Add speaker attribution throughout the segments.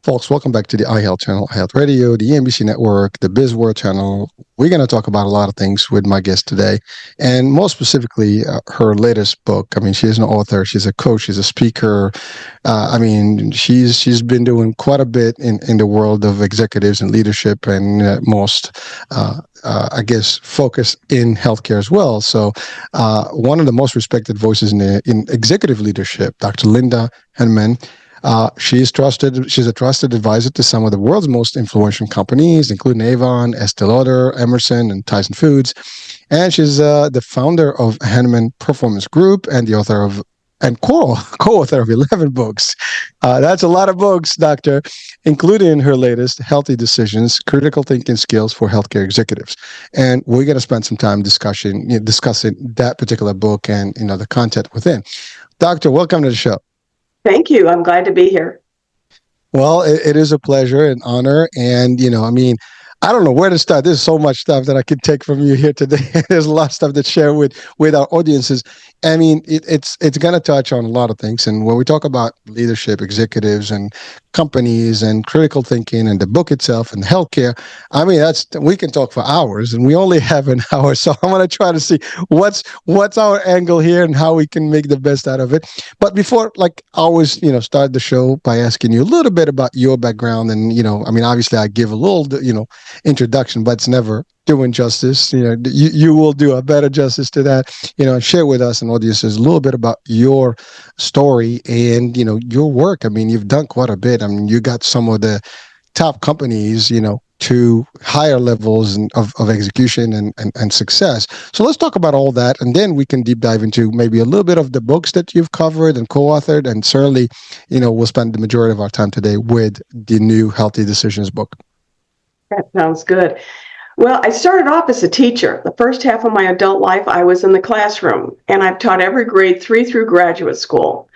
Speaker 1: Folks, welcome back to the iHealth channel, iHealth Radio, the NBC Network, the BizWorld channel. We're going to talk about a lot of things with my guest today, and more specifically, her latest book. I mean, she's an author, she's a coach, she's a speaker. She's been doing quite a bit in the world of executives and leadership, and I guess, focus in healthcare as well. So, one of the most respected voices in executive leadership, Dr. Linda Henman. She's a trusted advisor to some of the world's most influential companies, including Avon, Estee Lauder, Emerson, and Tyson Foods. And she's the founder of Henman Performance Group and the author of and co-author of 11 books. That's a lot of books, Doctor, including her latest, Healthy Decisions, Critical Thinking Skills for Healthcare Executives. And we're going to spend some time discussing that particular book and the content within. Doctor, welcome to the show.
Speaker 2: Thank you. I'm glad to be here.
Speaker 1: Well, it is a pleasure and honor. And, I don't know where to start. There's so much stuff that I could take from you here today. There's a lot of stuff to share with our audiences. I mean, it's going to touch on a lot of things. And when we talk about leadership, executives, and companies, and critical thinking, and the book itself, and healthcare, I mean, we can talk for hours, and we only have an hour. So I'm going to try to see what's our angle here and how we can make the best out of it. But before, I always, start the show by asking you a little bit about your background. And, obviously I give a little, introduction, but it's never doing justice. You will do a better justice to that. Share with us and audiences a little bit about your story and your work. I mean, you've done quite a bit. I mean, you got some of the top companies, to higher levels of execution and success. So let's talk about all that, and then we can deep dive into maybe a little bit of the books that you've covered and co-authored, and certainly, we'll spend the majority of our time today with the new Healthy Decisions book.
Speaker 2: That sounds good. Well, I started off as a teacher. The first half of my adult life, I was in the classroom, and I've taught every grade 3 through graduate school.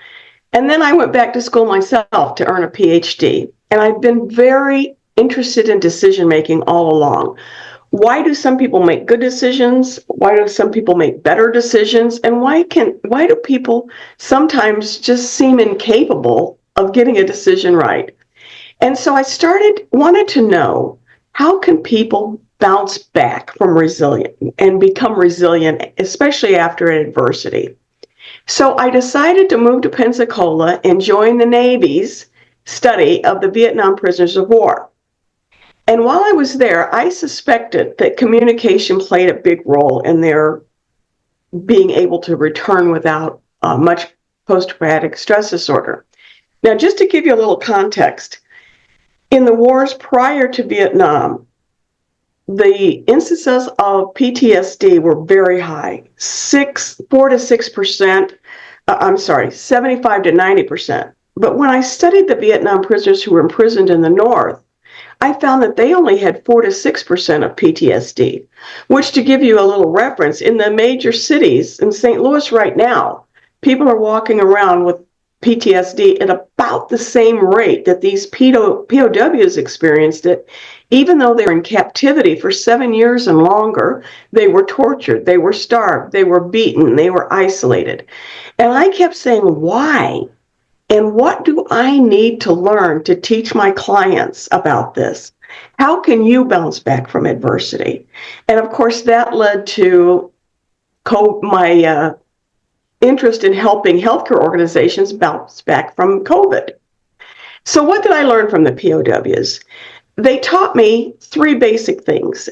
Speaker 2: And then I went back to school myself to earn a PhD. And I've been very interested in decision-making all along. Why do some people make good decisions? Why do some people make better decisions? And why do people sometimes just seem incapable of getting a decision right? And so I wanted to know, how can people bounce back from resilient and become resilient, especially after adversity? So I decided to move to Pensacola and join the Navy's study of the Vietnam prisoners of war. And while I was there, I suspected that communication played a big role in their being able to return without much post-traumatic stress disorder. Now, just to give you a little context, in the wars prior to Vietnam, the instances of PTSD were very high, 4 to 6%, 75 to 90%. But when I studied the Vietnam prisoners who were imprisoned in the North, I found that they only had 4 to 6% of PTSD, which, to give you a little reference, in the major cities, in St. Louis right now, people are walking around with PTSD at about the same rate that these POWs experienced it, even though they were in captivity for 7 years and longer. They were tortured, they were starved, they were beaten, they were isolated. And I kept saying, why? And what do I need to learn to teach my clients about this? How can you bounce back from adversity? And of course, that led to my interest in helping healthcare organizations bounce back from COVID. So what did I learn from the POWs? They taught me 3 basic things.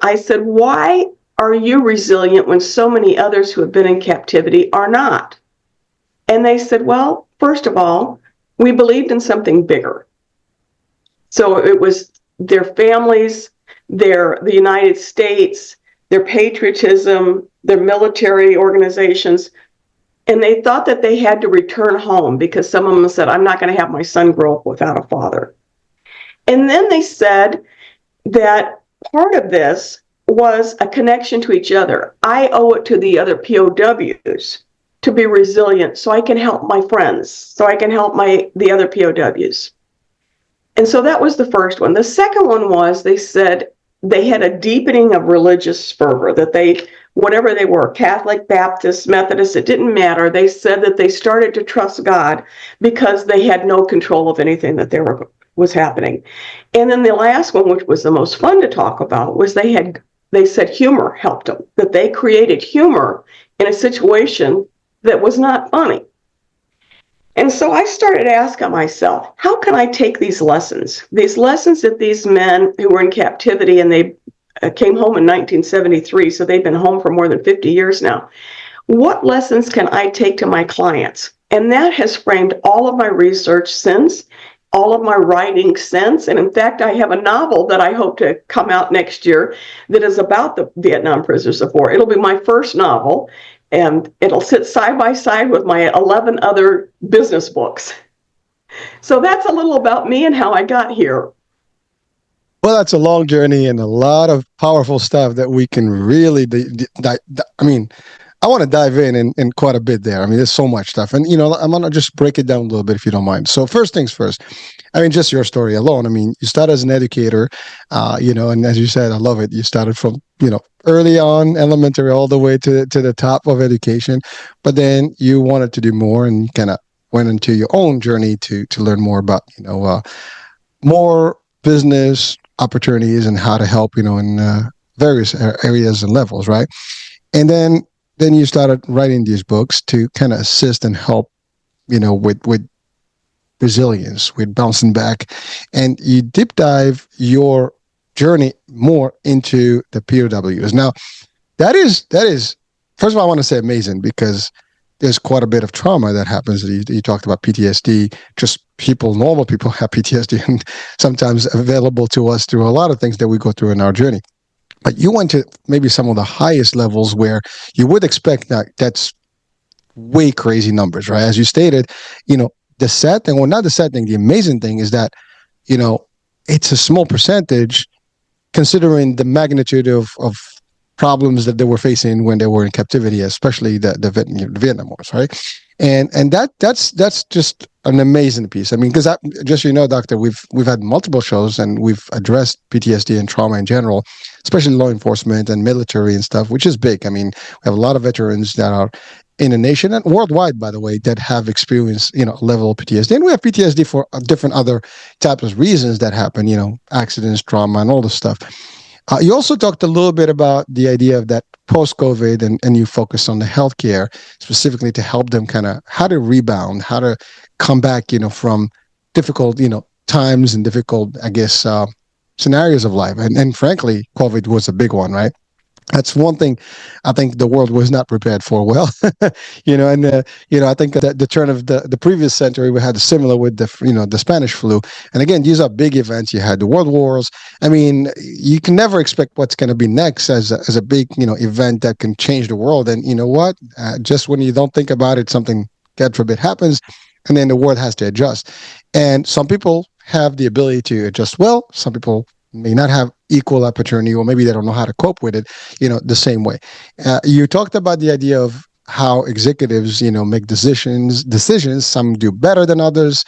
Speaker 2: I said, why are you resilient when so many others who have been in captivity are not? And they said, well, first of all, we believed in something bigger. So it was their families, the United States, their patriotism, their military organizations. And they thought that they had to return home because some of them said, I'm not going to have my son grow up without a father. And then they said that part of this was a connection to each other. I owe it to the other POWs to be resilient so I can help my friends, so I can help the other POWs. And so that was the first one. The second one was, they said they had a deepening of religious fervor, that whatever they were, Catholic, Baptist, Methodist, it didn't matter. They said that they started to trust God because they had no control of anything that they were was happening. And then the last one, which was the most fun to talk about, was they said humor helped them, that they created humor in a situation that was not funny. And so I started asking myself, how can I take these lessons that these men who were in captivity, and they came home in 1973, so they've been home for more than 50 years now. What lessons can I take to my clients? And that has framed all of my research since, all of my writing since. And in fact, I have a novel that I hope to come out next year that is about the Vietnam prisoners of war. It'll be my first novel, and it'll sit side by side with my 11 other business books. So that's a little about me and how I got here.
Speaker 1: Well, that's a long journey and a lot of powerful stuff that we can really. I mean, I want to dive in quite a bit there. I mean, there's so much stuff, and I'm gonna just break it down a little bit if you don't mind. So, first things first. I mean, just your story alone. I mean, you started as an educator, and as you said, I love it. You started from early on, elementary, all the way to the top of education, but then you wanted to do more, and you kind of went into your own journey to learn more about more business opportunities and how to help in various areas and levels, right? And then you started writing these books to kind of assist and help with resilience, with bouncing back, and you deep dive your journey more into the POWs. Now that is first of all, I want to say amazing, because there's quite a bit of trauma that happens. You talked about PTSD. Just normal people have PTSD, and sometimes available to us through a lot of things that we go through in our journey. But you went to maybe some of the highest levels where you would expect that's way crazy numbers, right? As you stated, the sad thing, well, not the sad thing, the amazing thing is that, it's a small percentage considering the magnitude of problems that they were facing when they were in captivity, especially the Vietnam Wars, right? And that's just an amazing piece. I mean, because just doctor, we've had multiple shows and we've addressed PTSD and trauma in general, especially law enforcement and military and stuff, which is big. I mean, we have a lot of veterans that are in the nation and worldwide, by the way, that have experienced a level of PTSD, and we have PTSD for different other types of reasons that happen, accidents, trauma, and all this stuff. You also talked a little bit about the idea of that post-COVID, and you focused on the healthcare specifically to help them kind of how to rebound, how to come back, from difficult, times and difficult, I guess, scenarios of life. And frankly, COVID was a big one, right? That's one thing I think the world was not prepared for well, and I think that the turn of the previous century, we had similar with the Spanish flu. And again, these are big events. You had the world wars. I mean, you can never expect what's going to be next as a big, event that can change the world. And you know what? Just when you don't think about it, something, God forbid, happens, and then the world has to adjust. And some people have the ability to adjust well. Some people may not have equal opportunity, or maybe they don't know how to cope with it, the same way. You talked about the idea of how executives, make decisions. Some do better than others.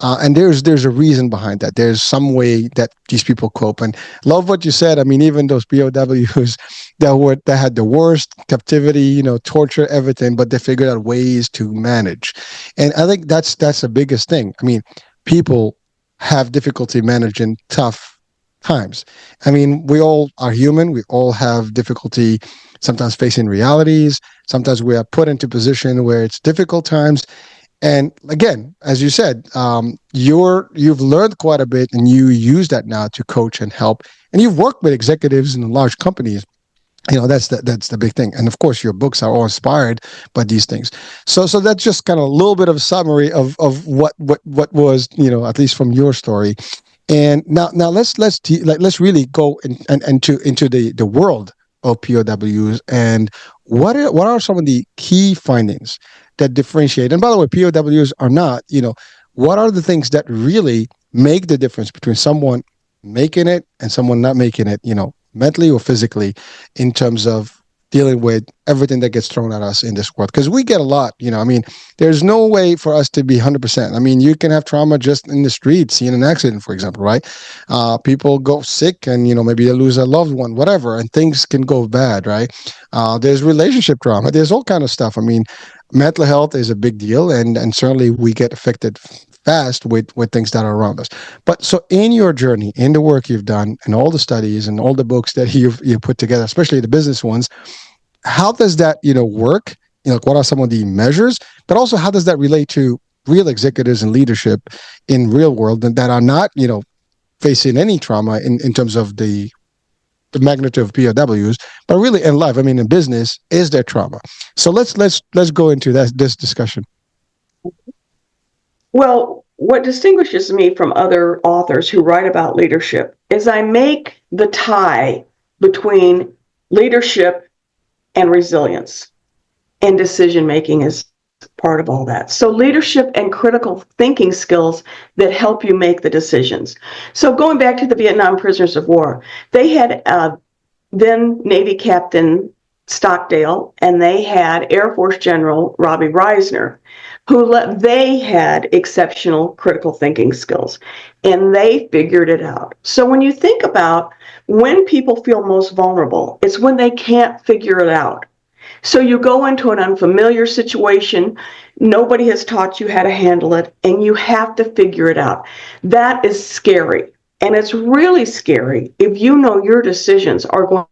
Speaker 1: And there's a reason behind that. There's some way that these people cope. And love what you said. I mean, even those POWs that had the worst captivity, torture, everything, but they figured out ways to manage. And I think that's the biggest thing. I mean, people have difficulty managing tough times. I mean, we all are human. We all have difficulty sometimes facing realities. Sometimes we are put into position where it's difficult times. And again, as you said, you've learned quite a bit, and you use that now to coach and help. And you've worked with executives in large companies. That's the big thing. And of course, your books are all inspired by these things. So that's just kind of a little bit of a summary of what was, at least from your story. And now let's really go into the world of POWs, and what are some of the key findings that differentiate? And by the way, POWs are not, what are the things that really make the difference between someone making it and someone not making it, mentally or physically, in terms of dealing with everything that gets thrown at us in this world? Because we get a lot, I mean, there's no way for us to be 100%. I mean, you can have trauma just in the street, seeing an accident, for example, right? People go sick, and, maybe they lose a loved one, whatever, and things can go bad, right? There's relationship trauma. There's all kind of stuff. I mean, mental health is a big deal, and certainly we get affected fast with things that are around us. But so in your journey, in the work you've done, and all the studies and all the books that you put together, especially the business ones, how does that work? Like, what are some of the measures? But also, how does that relate to real executives and leadership in real world that are not facing any trauma in terms of the magnitude of POWs, but really in life, I mean, in business, is there trauma? So let's go into this discussion.
Speaker 2: Well, what distinguishes me from other authors who write about leadership is I make the tie between leadership and resilience, and decision making is part of all that. So leadership and critical thinking skills that help you make the decisions. So going back to the Vietnam prisoners of war, they had then Navy Captain Stockdale, and they had Air Force General Robbie Reisner, they had exceptional critical thinking skills, and they figured it out. So when you think about when people feel most vulnerable, it's when they can't figure it out. So you go into an unfamiliar situation, nobody has taught you how to handle it, and you have to figure it out. That is scary. And it's really scary if you know your decisions are going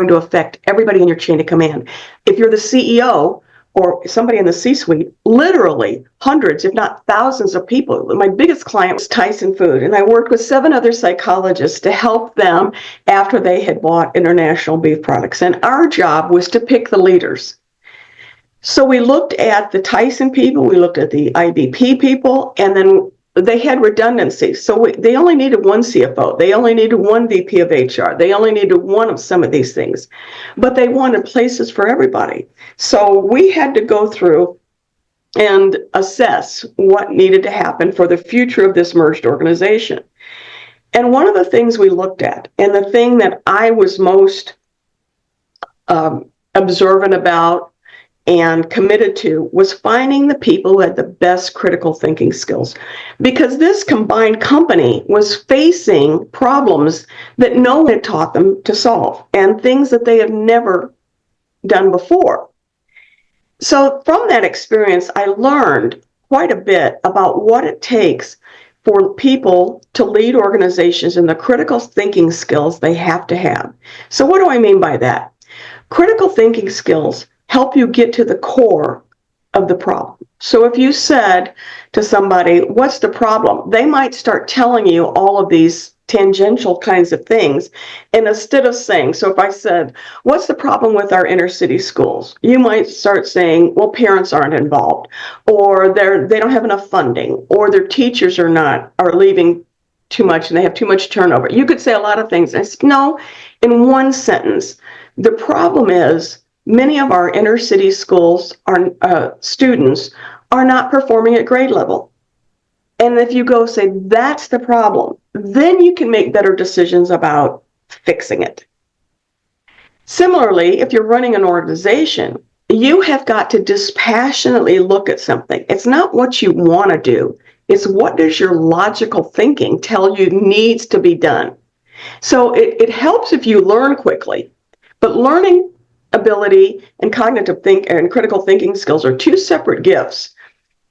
Speaker 2: to affect everybody in your chain of command. If you're the CEO or somebody in the C-suite, literally hundreds, if not thousands of people. My biggest client was Tyson Food, and I worked with 7 other psychologists to help them after they had bought international beef products. And our job was to pick the leaders. So we looked at the Tyson people, we looked at the IBP people, and then they had redundancy. So they only needed one CFO. They only needed one VP of HR. They only needed one of some of these things. But they wanted places for everybody. So we had to go through and assess what needed to happen for the future of this merged organization. And one of the things we looked at, and the thing that I was most observant about and committed to, was finding the people who had the best critical thinking skills. Because this combined company was facing problems that no one had taught them to solve, and things that they have never done before. So from that experience, I learned quite a bit about what it takes for people to lead organizations and the critical thinking skills they have to have. So what do I mean by that? Critical thinking skills help you get to the core of the problem. So if you said to somebody, what's the problem? They might start telling you all of these tangential kinds of things. And instead of saying, so if I said, what's the problem with our inner city schools? You might start saying, well, parents aren't involved, or they don't have enough funding, or their teachers are leaving too much and they have too much turnover. You could say a lot of things. I said, no, in one sentence. The problem is many of our inner city schools students are not performing at grade level. And if you go say that's the problem, then you can make better decisions about fixing it. Similarly, if you're running an organization, you have got to dispassionately look at something. It's not what you want to do. It's what does your logical thinking tell you needs to be done. So it helps if you learn quickly, but learning ability and cognitive and critical thinking skills are 2 separate gifts.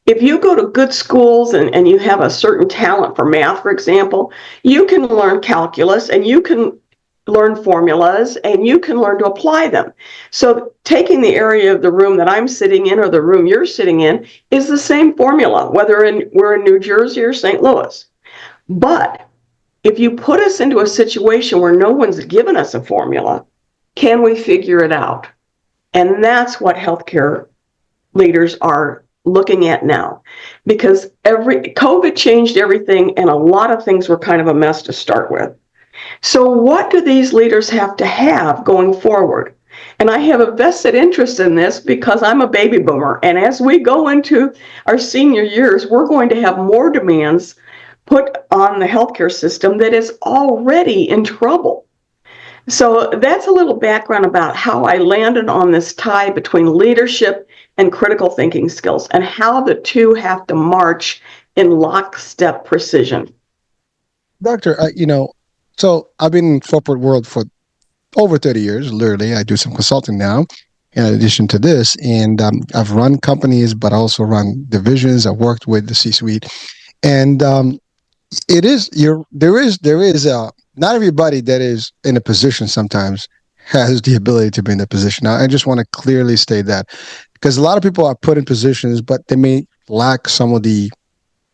Speaker 2: If you go to good schools and you have a certain talent for math, for example, you can learn calculus and you can learn formulas and you can learn to apply them. So taking the area of the room that I'm sitting in or the room you're sitting in is the same formula, whether we're in New Jersey or St. Louis. But if you put us into a situation where no one's given us a formula, can we figure it out? And that's what healthcare leaders are looking at now, because COVID changed everything, and a lot of things were kind of a mess to start with. So what do these leaders have to have going forward? And I have a vested interest in this because I'm a baby boomer, and as we go into our senior years, we're going to have more demands put on the healthcare system that is already in trouble. So that's a little background about how I landed on this tie between leadership and critical thinking skills, and how the two have to march in lockstep precision.
Speaker 1: Doctor, so I've been in corporate world for over 30 years, literally. I do some consulting now. in addition to this. And I've run companies, but also run divisions. I've worked with the C-suite, and it is there is not everybody that is in a position sometimes has the ability to be in the position. Now, I just want to clearly state that because a lot of people are put in positions, but they may lack some of the,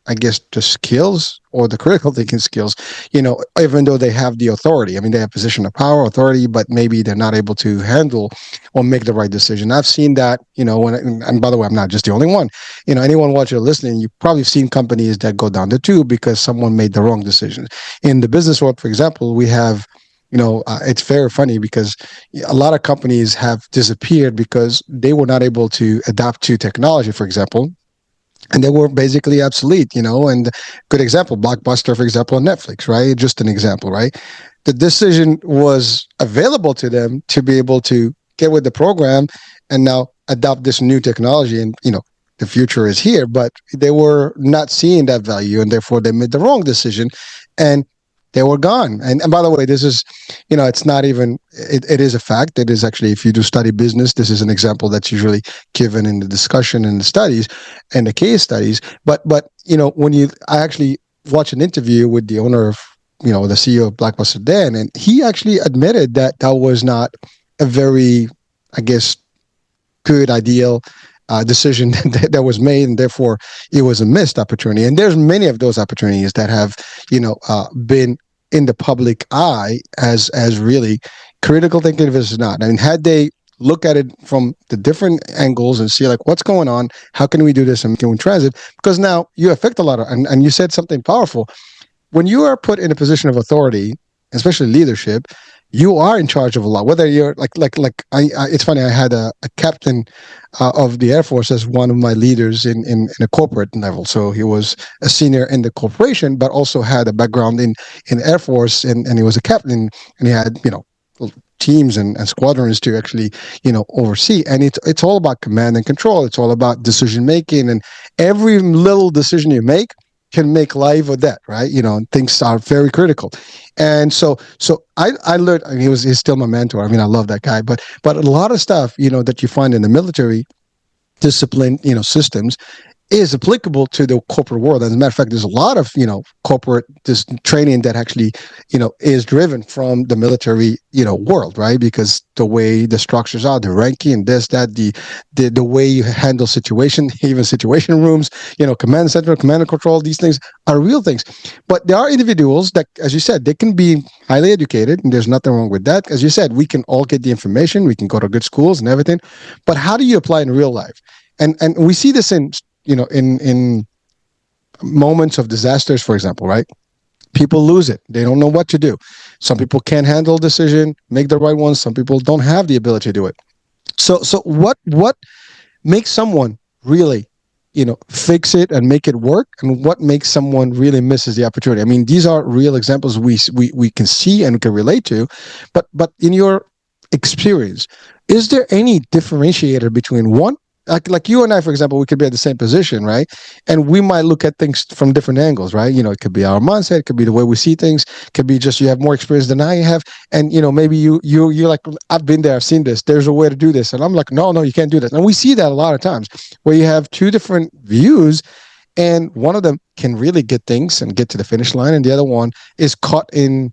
Speaker 1: I guess, the skills or the critical thinking skills, even though they have the authority. I mean, they have position of power, authority, but maybe they're not able to handle or make the right decision. I've seen that, and by the way, I'm not just the only one. Anyone watching or listening, you've probably seen companies that go down the tube because someone made the wrong decision. In the business world, for example, we have, it's very funny because a lot of companies have disappeared because they were not able to adapt to technology, for example, and they were basically obsolete, and good example, Blockbuster, for example, on Netflix, right? Just an example, right? The decision was available to them to be able to get with the program and now adopt this new technology, and the future is here, but they were not seeing that value, and therefore they made the wrong decision, and they were gone. And by the way, this is, it's not even, it is a fact. It is actually, if you do study business, this is an example that's usually given in the discussion and the studies and the case studies. But when I actually watched an interview with the owner of, the CEO of Blockbuster then, and he actually admitted that that was not a very, I guess, good, ideal decision that was made, and therefore it was a missed opportunity. And there's many of those opportunities that have, been in the public eye as really critical thinking versus not. I mean, had they look at it from the different angles and see like what's going on, how can we do this and can we transit? Because now you affect a lot of, and you said something powerful. When you are put in a position of authority, especially leadership, you are in charge of a lot. Whether you're it's funny. I had a captain of the Air Force as one of my leaders in a corporate level. So he was a senior in the corporation, but also had a background in Air Force, and he was a captain, and he had teams and squadrons to actually oversee. And it's all about command and control. It's all about decision making, and every little decision you make can make life or death, right? Things are very critical. And so I learned. I mean, he's still my mentor. I mean, I love that guy. But a lot of stuff, that you find in the military discipline, systems, is applicable to the corporate world. As a matter of fact, there's a lot of corporate this training that actually is driven from the military world, right? Because the way the structures are, the ranking, this, that, the way you handle situation, even situation rooms, command center, command and control, these things are real things. But there are individuals that, as you said, they can be highly educated, and there's nothing wrong with that. As you said, we can all get the information, we can go to good schools and everything, but how do you apply in real life? And we see this in in moments of disasters, for example, right? People lose it. They don't know what to do. Some people can't handle a decision, make the right one. Some people don't have the ability to do it. So what makes someone really, fix it and make it work, and what makes someone really misses the opportunity? I mean, these are real examples we can see and can relate to, but in your experience, is there any differentiator between one? Like you and I, for example, we could be at the same position, right? And we might look at things from different angles, right? It could be our mindset, it could be the way we see things, it could be just you have more experience than I have, and maybe you're like, I've been there, I've seen this. There's a way to do this, and I'm like, no, you can't do this. And we see that a lot of times where you have two different views, and one of them can really get things and get to the finish line, and the other one is caught in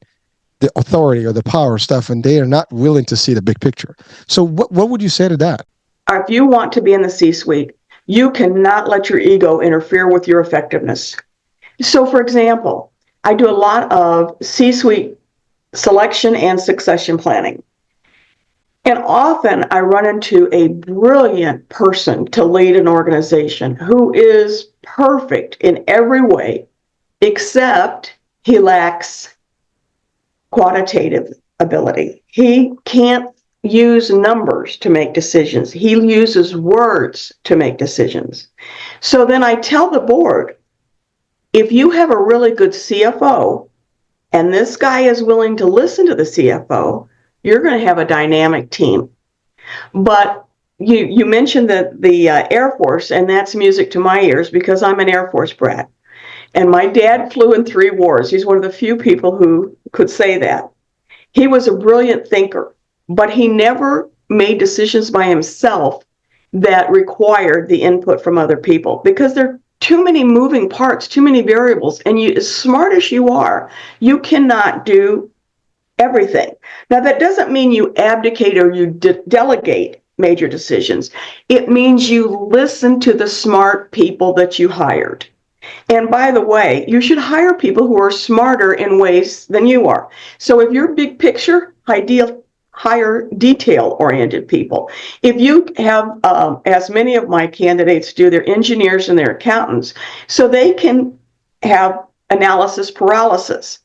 Speaker 1: the authority or the power stuff, and they are not willing to see the big picture. So what would you say to that?
Speaker 2: If you want to be in the C-suite, you cannot let your ego interfere with your effectiveness. So, for example, I do a lot of C-suite selection and succession planning. And often I run into a brilliant person to lead an organization who is perfect in every way, except he lacks quantitative ability. He can't use numbers to make decisions. He uses words to make decisions. So then I tell the board, if you have a really good CFO and this guy is willing to listen to the CFO, you're going to have a dynamic team. But you mentioned the Air Force, and that's music to my ears because I'm an Air Force brat. And my dad flew in 3 wars. He's one of the few people who could say that. He was a brilliant thinker, but he never made decisions by himself that required the input from other people, because there are too many moving parts, too many variables, and you, as smart as you are, you cannot do everything. Now, that doesn't mean you abdicate or you delegate major decisions. It means you listen to the smart people that you hired. And by the way, you should hire people who are smarter in ways than you are. So if you're big picture, hire detail-oriented people. If you have, as many of my candidates do, they're engineers and they're accountants, so they can have analysis paralysis.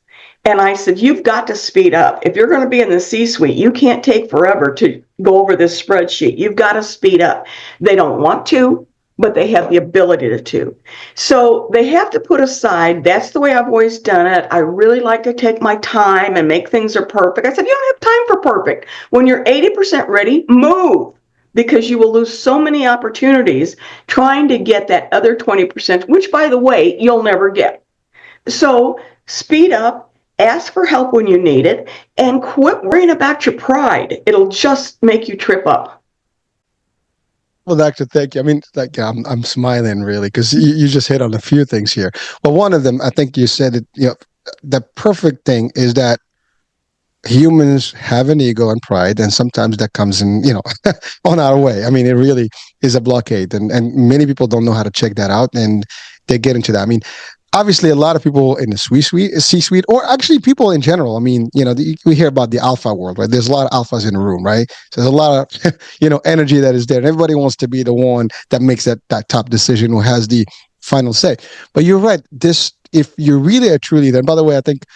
Speaker 2: And I said, you've got to speed up. If you're going to be in the C-suite, you can't take forever to go over this spreadsheet. You've got to speed up. They don't want to, but they have the ability to. So they have to put aside, that's the way I've always done it. I really like to take my time and make things are perfect. I said, you don't have time for perfect. When you're 80% ready, move, because you will lose so many opportunities trying to get that other 20%, which, by the way, you'll never get. So speed up. Ask for help when you need it, and quit worrying about your pride. It'll just make you trip up.
Speaker 1: Well, Doctor, thank you. I mean, like I'm smiling really because you just hit on a few things here. Well, one of them, I think you said it. The perfect thing is that humans have an ego and pride, and sometimes that comes in, on our way. I mean, it really is a blockade, and many people don't know how to check that out, and they get into that. I mean, obviously a lot of people in the C-suite, or actually people in general. I mean, we hear about the alpha world, right? There's a lot of alphas in the room, right? So there's a lot of, energy that is there, and everybody wants to be the one that makes that top decision, who has the final say. But you're right. If you're really a true leader, and by the way, I think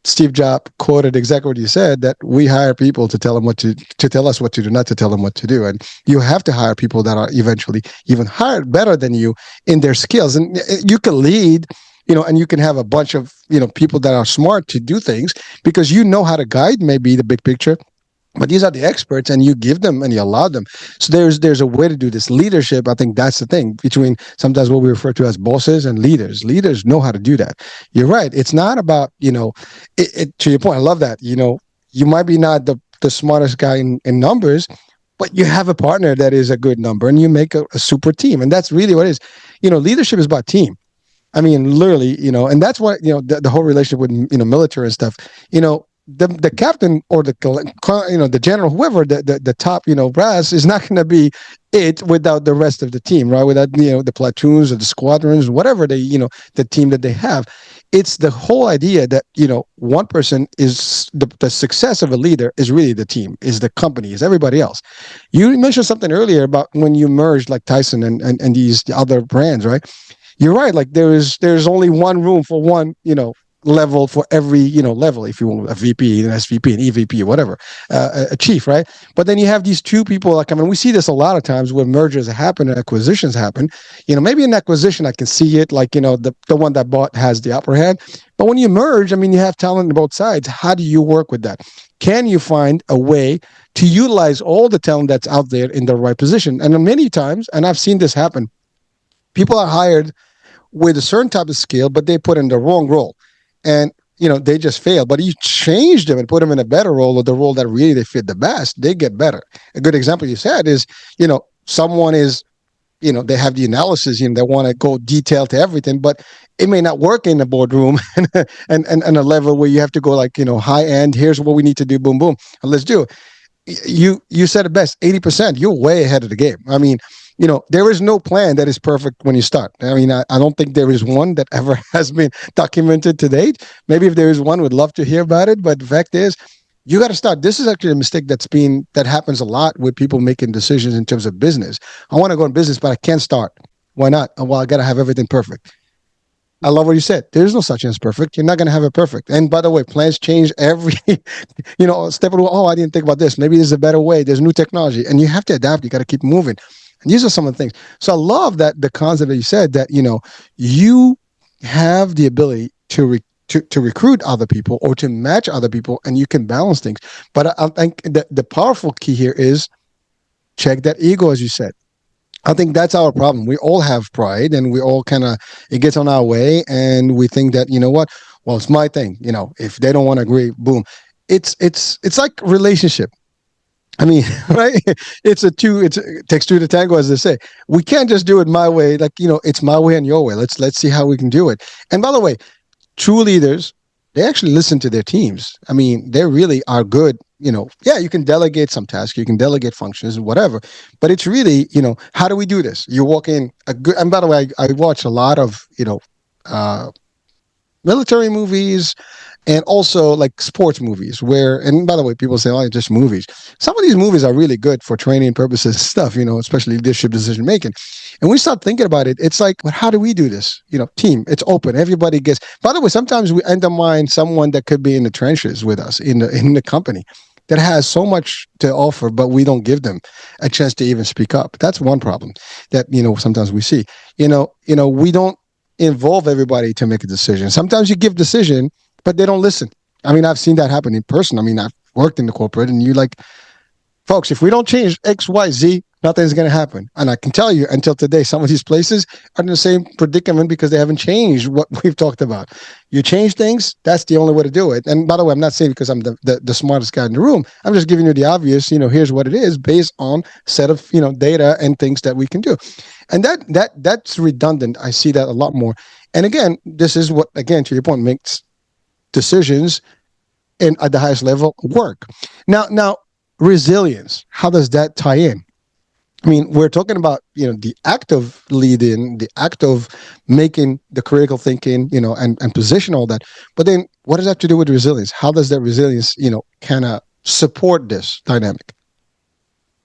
Speaker 1: Steve Jobs quoted exactly what you said, that we hire people to tell them to tell us what to do, not to tell them what to do. And you have to hire people that are eventually even hired better than you in their skills. And you can lead, and you can have a bunch of, people that are smart to do things because you know how to guide maybe the big picture. But these are the experts, and you give them and you allow them. So there's a way to do this. Leadership, I think that's the thing between sometimes what we refer to as bosses and leaders. Leaders know how to do that. You're right. It's not about, to your point, I love that. You might be not the smartest guy in numbers, but you have a partner that is a good number, and you make a super team. And that's really what it is. Leadership is about team. I mean, literally, and that's what, the whole relationship with, military and stuff, the captain or the general, whoever the top brass is not going to be it without the rest of the team, right? Without the platoons or the squadrons, whatever the team that they have. It's the whole idea that one person is the success of a leader is really the team, is the company, is everybody else. You mentioned something earlier about when you merged like Tyson and these other brands, right? You're right. Like there's only one room for one level for every level, if you want, a VP, an SVP, an EVP, whatever, a chief, right? But then you have these two people. Like, I mean, we see this a lot of times when mergers happen and acquisitions happen. Maybe an acquisition I can see it, like the one that bought has the upper hand. But when you merge, I mean, you have talent on both sides. How do you work with that? Can you find a way to utilize all the talent that's out there in the right position? And many times, and I've seen this happen, people are hired with a certain type of skill, but they put in the wrong role. And they just fail. But you change them and put them in a better role, or the role that really they fit the best, they get better. A good example you said is, someone is, they have the analysis, they want to go detailed to everything, but it may not work in the boardroom and a level where you have to go like, high end. Here's what we need to do. Boom, boom. And let's do it. You said it best, 80%, you're way ahead of the game. I mean, there is no plan that is perfect when you start. I mean, I don't think there is one that ever has been documented to date. Maybe if there is one, we'd love to hear about it. But the fact is, you got to start. This is actually a mistake that happens a lot with people making decisions in terms of business. I want to go in business, but I can't start. Why not? Well, I got to have everything perfect. I love what you said. There's no such thing as perfect. You're not going to have it perfect. And by the way, plans change every, step of the way. Oh, I didn't think about this. Maybe there's a better way. There's new technology, and you have to adapt. You got to keep moving. And these are some of the things. So I love that the concept that you said that, you have the ability to recruit other people or to match other people, and you can balance things. But I think the powerful key here is check that ego, as you said. I think that's our problem. We all have pride, and we all it gets on our way, and we think that, what? Well, it's my thing. If they don't want to agree, boom. It's like relationship. I mean, right? It takes two to tango, as they say. We can't just do it my way. Like, it's my way and your way. Let's see how we can do it. And by the way, true leaders, they actually listen to their teams. I mean, they really are good. Yeah, you can delegate some tasks, you can delegate functions and whatever, but it's really, how do we do this? You walk in a good, and by the way, I watch a lot of, uh, military movies and also like sports movies where, and by the way, people say, oh, it's just movies. Some of these movies are really good for training purposes and stuff, especially leadership decision making. And we start thinking about it, it's like, but how do we do this? Team, it's open, everybody gets, by the way, sometimes we undermine someone that could be in the trenches with us in the company that has so much to offer, but we don't give them a chance to even speak up. That's one problem that sometimes we see. We don't involve everybody to make a decision. Sometimes you give decision, but they don't listen. I mean, I've seen that happen in person. I mean, I've worked in the corporate, and you like, folks, if we don't change X, Y, Z, nothing's going to happen. And I can tell you, until today, some of these places are in the same predicament because they haven't changed what we've talked about. You change things, that's the only way to do it. And by the way, I'm not saying because I'm the smartest guy in the room. I'm just giving you the obvious, here's what it is based on set of, data and things that we can do. And that's redundant. I see that a lot more. And again, this is what, again, to your point, makes decisions at the highest level work. Now, resilience. How does that tie in? I mean, we're talking about the act of leading, the act of making the critical thinking, and position all that. But then, what does that have to do with resilience? How does that resilience, kind of support this dynamic?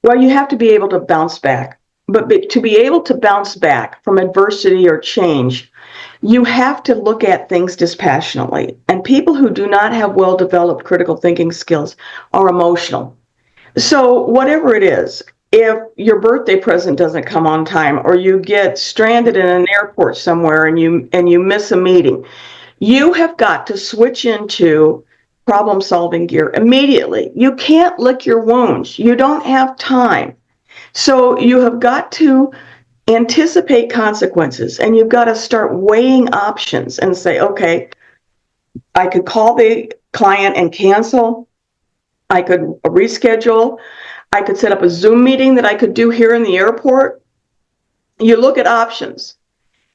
Speaker 2: Well, you have to be able to bounce back. But to be able to bounce back from adversity or change, you have to look at things dispassionately. And people who do not have well developed critical thinking skills are emotional. So, whatever it is, if your birthday present doesn't come on time, or you get stranded in an airport somewhere and you miss a meeting, you have got to switch into problem solving gear immediately. You can't lick your wounds. You don't have time. So you have got to anticipate consequences, and you've got to start weighing options and say, okay, I could call the client and cancel. I could reschedule. I could set up a Zoom meeting that I could do here in the airport. You look at options,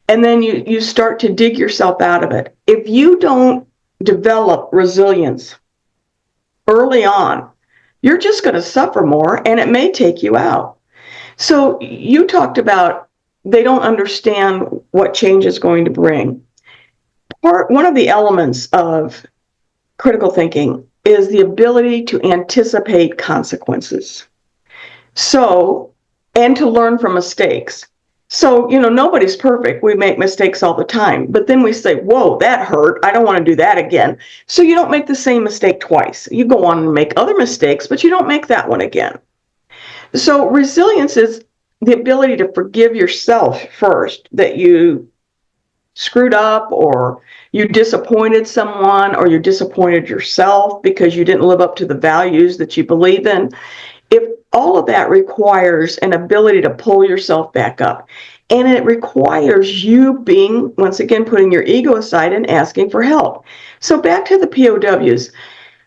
Speaker 2: and then you start to dig yourself out of it. If you don't develop resilience early on, you're just going to suffer more, and it may take you out. So you talked about they don't understand what change is going to bring. One of the elements of critical thinking is the ability to anticipate consequences. So, and to learn from mistakes. So, nobody's perfect. We make mistakes all the time. But then we say, whoa, that hurt. I don't want to do that again. So you don't make the same mistake twice. You go on and make other mistakes, but you don't make that one again. So resilience is the ability to forgive yourself first, that you screwed up, or you disappointed someone, or you disappointed yourself because you didn't live up to the values that you believe in. If all of that requires an ability to pull yourself back up, and it requires you being, once again, putting your ego aside and asking for help. So back to the POWs.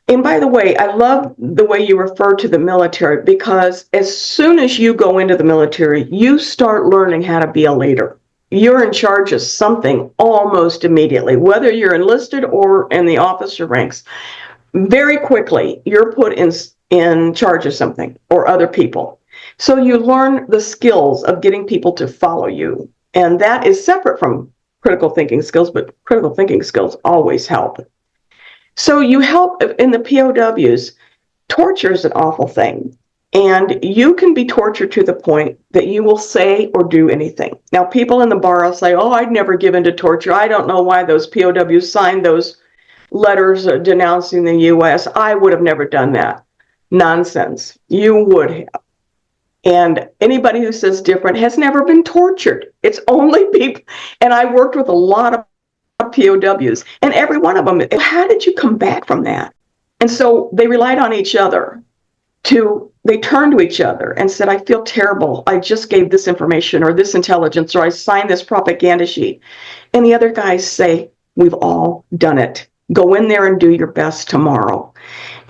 Speaker 2: And by the way, I love the way you refer to the military, because as soon as you go into the military, you start learning how to be a leader. You're in charge of something almost immediately, whether you're enlisted or in the officer ranks. Very quickly, you're put in charge of something or other people. So you learn the skills of getting people to follow you. And that is separate from critical thinking skills, but critical thinking skills always help. So you help in the POWs. Torture is an awful thing. And you can be tortured to the point that you will say or do anything. Now, people in the bar will say, oh, I'd never give in to torture. I don't know why those POWs signed those letters denouncing the U.S. I would have never done that. Nonsense. You would have. And anybody who says different has never been tortured. It's only people. And I worked with a lot of POWs, and every one of them, how did you come back from that? And so they relied on each other. They turned to each other and said, I feel terrible. I just gave this information or this intelligence, or I signed this propaganda sheet. And the other guys say, we've all done it. Go in there and do your best tomorrow.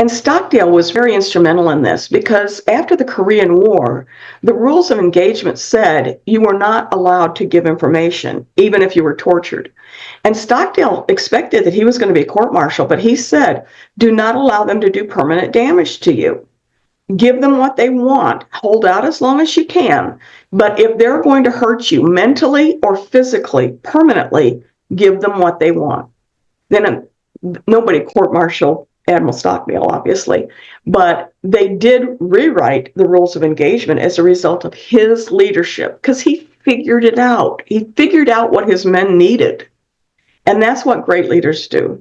Speaker 2: And Stockdale was very instrumental in this because after the Korean War, the rules of engagement said you were not allowed to give information, even if you were tortured. And Stockdale expected that he was going to be court-martialed, but he said, do not allow them to do permanent damage to you. Give them what they want. Hold out as long as you can. But if they're going to hurt you mentally or physically, permanently, give them what they want. Then nobody court-martialed Admiral Stockdale, obviously, but they did rewrite the rules of engagement as a result of his leadership because he figured it out. He figured out what his men needed. And that's what great leaders do.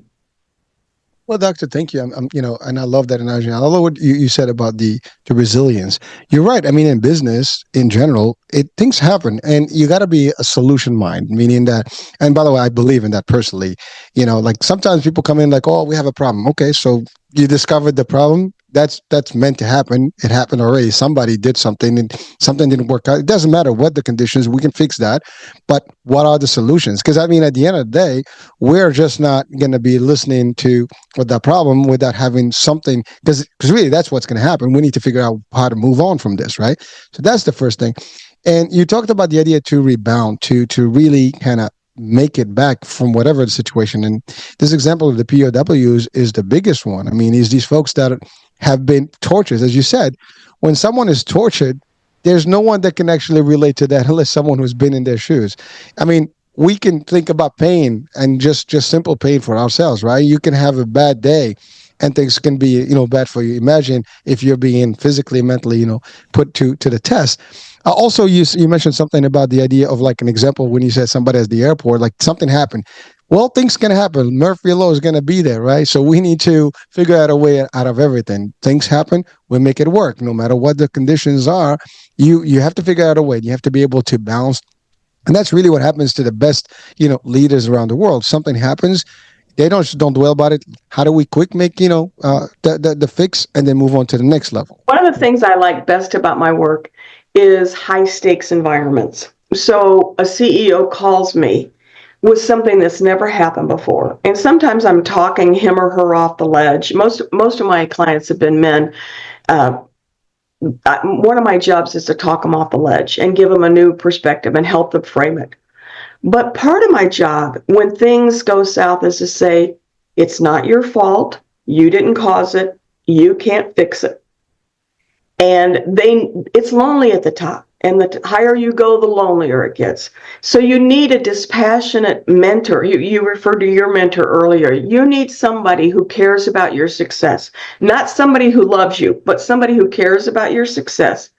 Speaker 1: Well, doctor, thank you. And I love that analogy. I love what you said about the resilience. You're right. I mean, in business in general, things happen, and you got to be a solution mind, meaning that. And by the way, I believe in that personally. Like sometimes people come in like, "Oh, we have a problem." Okay, so you discovered the problem. That's meant to happen. It happened already. Somebody did something, and something didn't work out. It doesn't matter what the conditions. We can fix that. But what are the solutions? Because I mean, at the end of the day, we're just not going to be listening to with that problem without having something, because really that's what's going to happen. We need to figure out how to move on from this, right? So that's the first thing. And you talked about the idea to rebound, to really kind of make it back from whatever the situation. And this example of the POWs is the biggest one. I mean, these folks that have been tortured, as you said. When someone is tortured, there's no one that can actually relate to that unless someone who's been in their shoes. I mean, we can think about pain and just simple pain for ourselves, right? You can have a bad day and things can be, bad for you. Imagine if you're being physically, mentally, put to the test. Also, you mentioned something about the idea of like an example when you said somebody at the airport, like something happened. Well, things can happen. Murphy Law is going to be there, right? So we need to figure out a way out of everything. Things happen, we make it work. No matter what the conditions are, you have to figure out a way. You have to be able to balance, and that's really what happens to the best, leaders around the world. Something happens, they don't dwell about it. How do we quick make, the fix and then move on to the next level?
Speaker 2: One of the things I like best about my work is high stakes environments. So a CEO calls me with something that's never happened before. And sometimes I'm talking him or her off the ledge. Most of my clients have been men. One of my jobs is to talk them off the ledge and give them a new perspective and help them frame it. But part of my job when things go south is to say, it's not your fault. You didn't cause it. You can't fix it. And it's lonely at the top. And the higher you go, the lonelier it gets. So you need a dispassionate mentor. You referred to your mentor earlier. You need somebody who cares about your success, not somebody who loves you, but somebody who cares about your success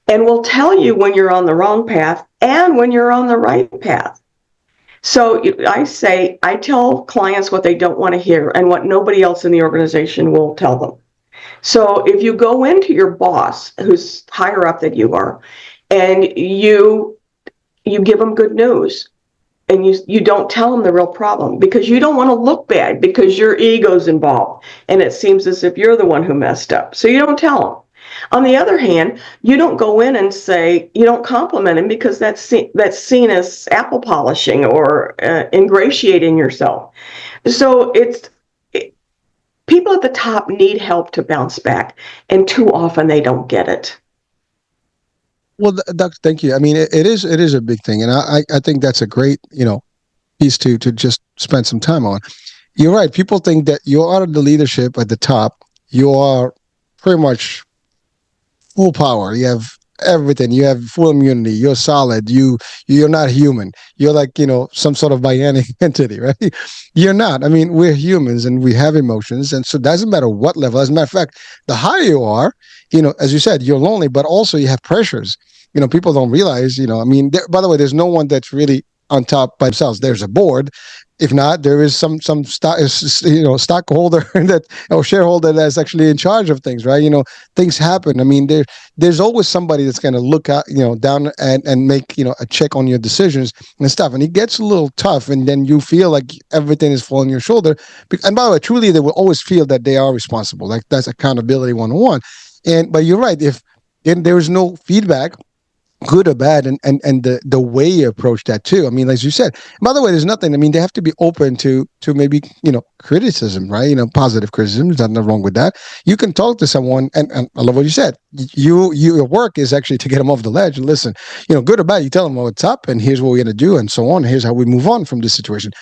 Speaker 2: and will tell you when you're on the wrong path and when you're on the right path. So I tell clients what they don't want to hear and what nobody else in the organization will tell them. So if you go into your boss, who's higher up than you are, and you give them good news, and you don't tell them the real problem because you don't want to look bad because your ego's involved, and it seems as if you're the one who messed up. So you don't tell them. On the other hand, you don't go in and say, you don't compliment him because that's seen as apple polishing or ingratiating yourself. So people at the top need help to bounce back, and too often they don't get it.
Speaker 1: Well, Doc, thank you. I mean, it is a big thing, and I think that's a great piece to just spend some time on. You're right. People think that you are the leadership at the top. You are pretty much full power. You have everything. You have full immunity. You're solid. You're not human. You're like some sort of bionic entity, right? You're not. I mean, we're humans and we have emotions, and so it doesn't matter what level. As a matter of fact, the higher you are, as you said, you're lonely, but also you have pressures. People don't realize. I mean, by the way, there's no one that's really on top by themselves. There's a board. If not, there is some stockholder that or shareholder that's actually in charge of things, right? Things happen. I mean, there's always somebody that's going to look at down and make a check on your decisions and stuff. And it gets a little tough, and then you feel like everything is falling on your shoulder. And by the way, truly, they will always feel that they are responsible. Like that's accountability 101. But you're right. If there is no feedback, good or bad, and the way you approach that too. I mean, as you said, by the way, there's nothing, I mean, they have to be open to maybe, criticism, right? Positive criticism. There's nothing wrong with that. You can talk to someone, and I love what you said. Your work is actually to get them off the ledge and listen, good or bad, you tell them what's up and here's what we're going to do and so on. Here's how we move on from this situation.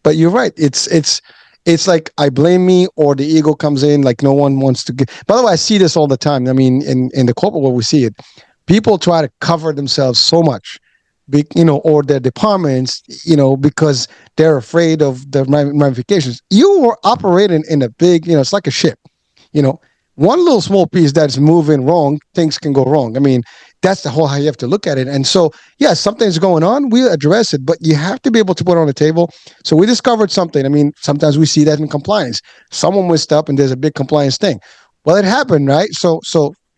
Speaker 1: But you're right. It's like I blame me, or the ego comes in, like no one wants to get. By the way, I see this all the time. I mean, in the corporate world, we see it. People try to cover themselves so much, or their departments, because they're afraid of the ramifications. You are operating in a big, it's like a ship. You know, one little small piece that's moving wrong, things can go wrong. I mean, that's the whole how you have to look at it. And so, yeah, something's going on. We address it, but you have to be able to put it on the table. So we discovered something. I mean, sometimes we see that in compliance. Someone messed up, and there's a big compliance thing. Well, it happened, right? So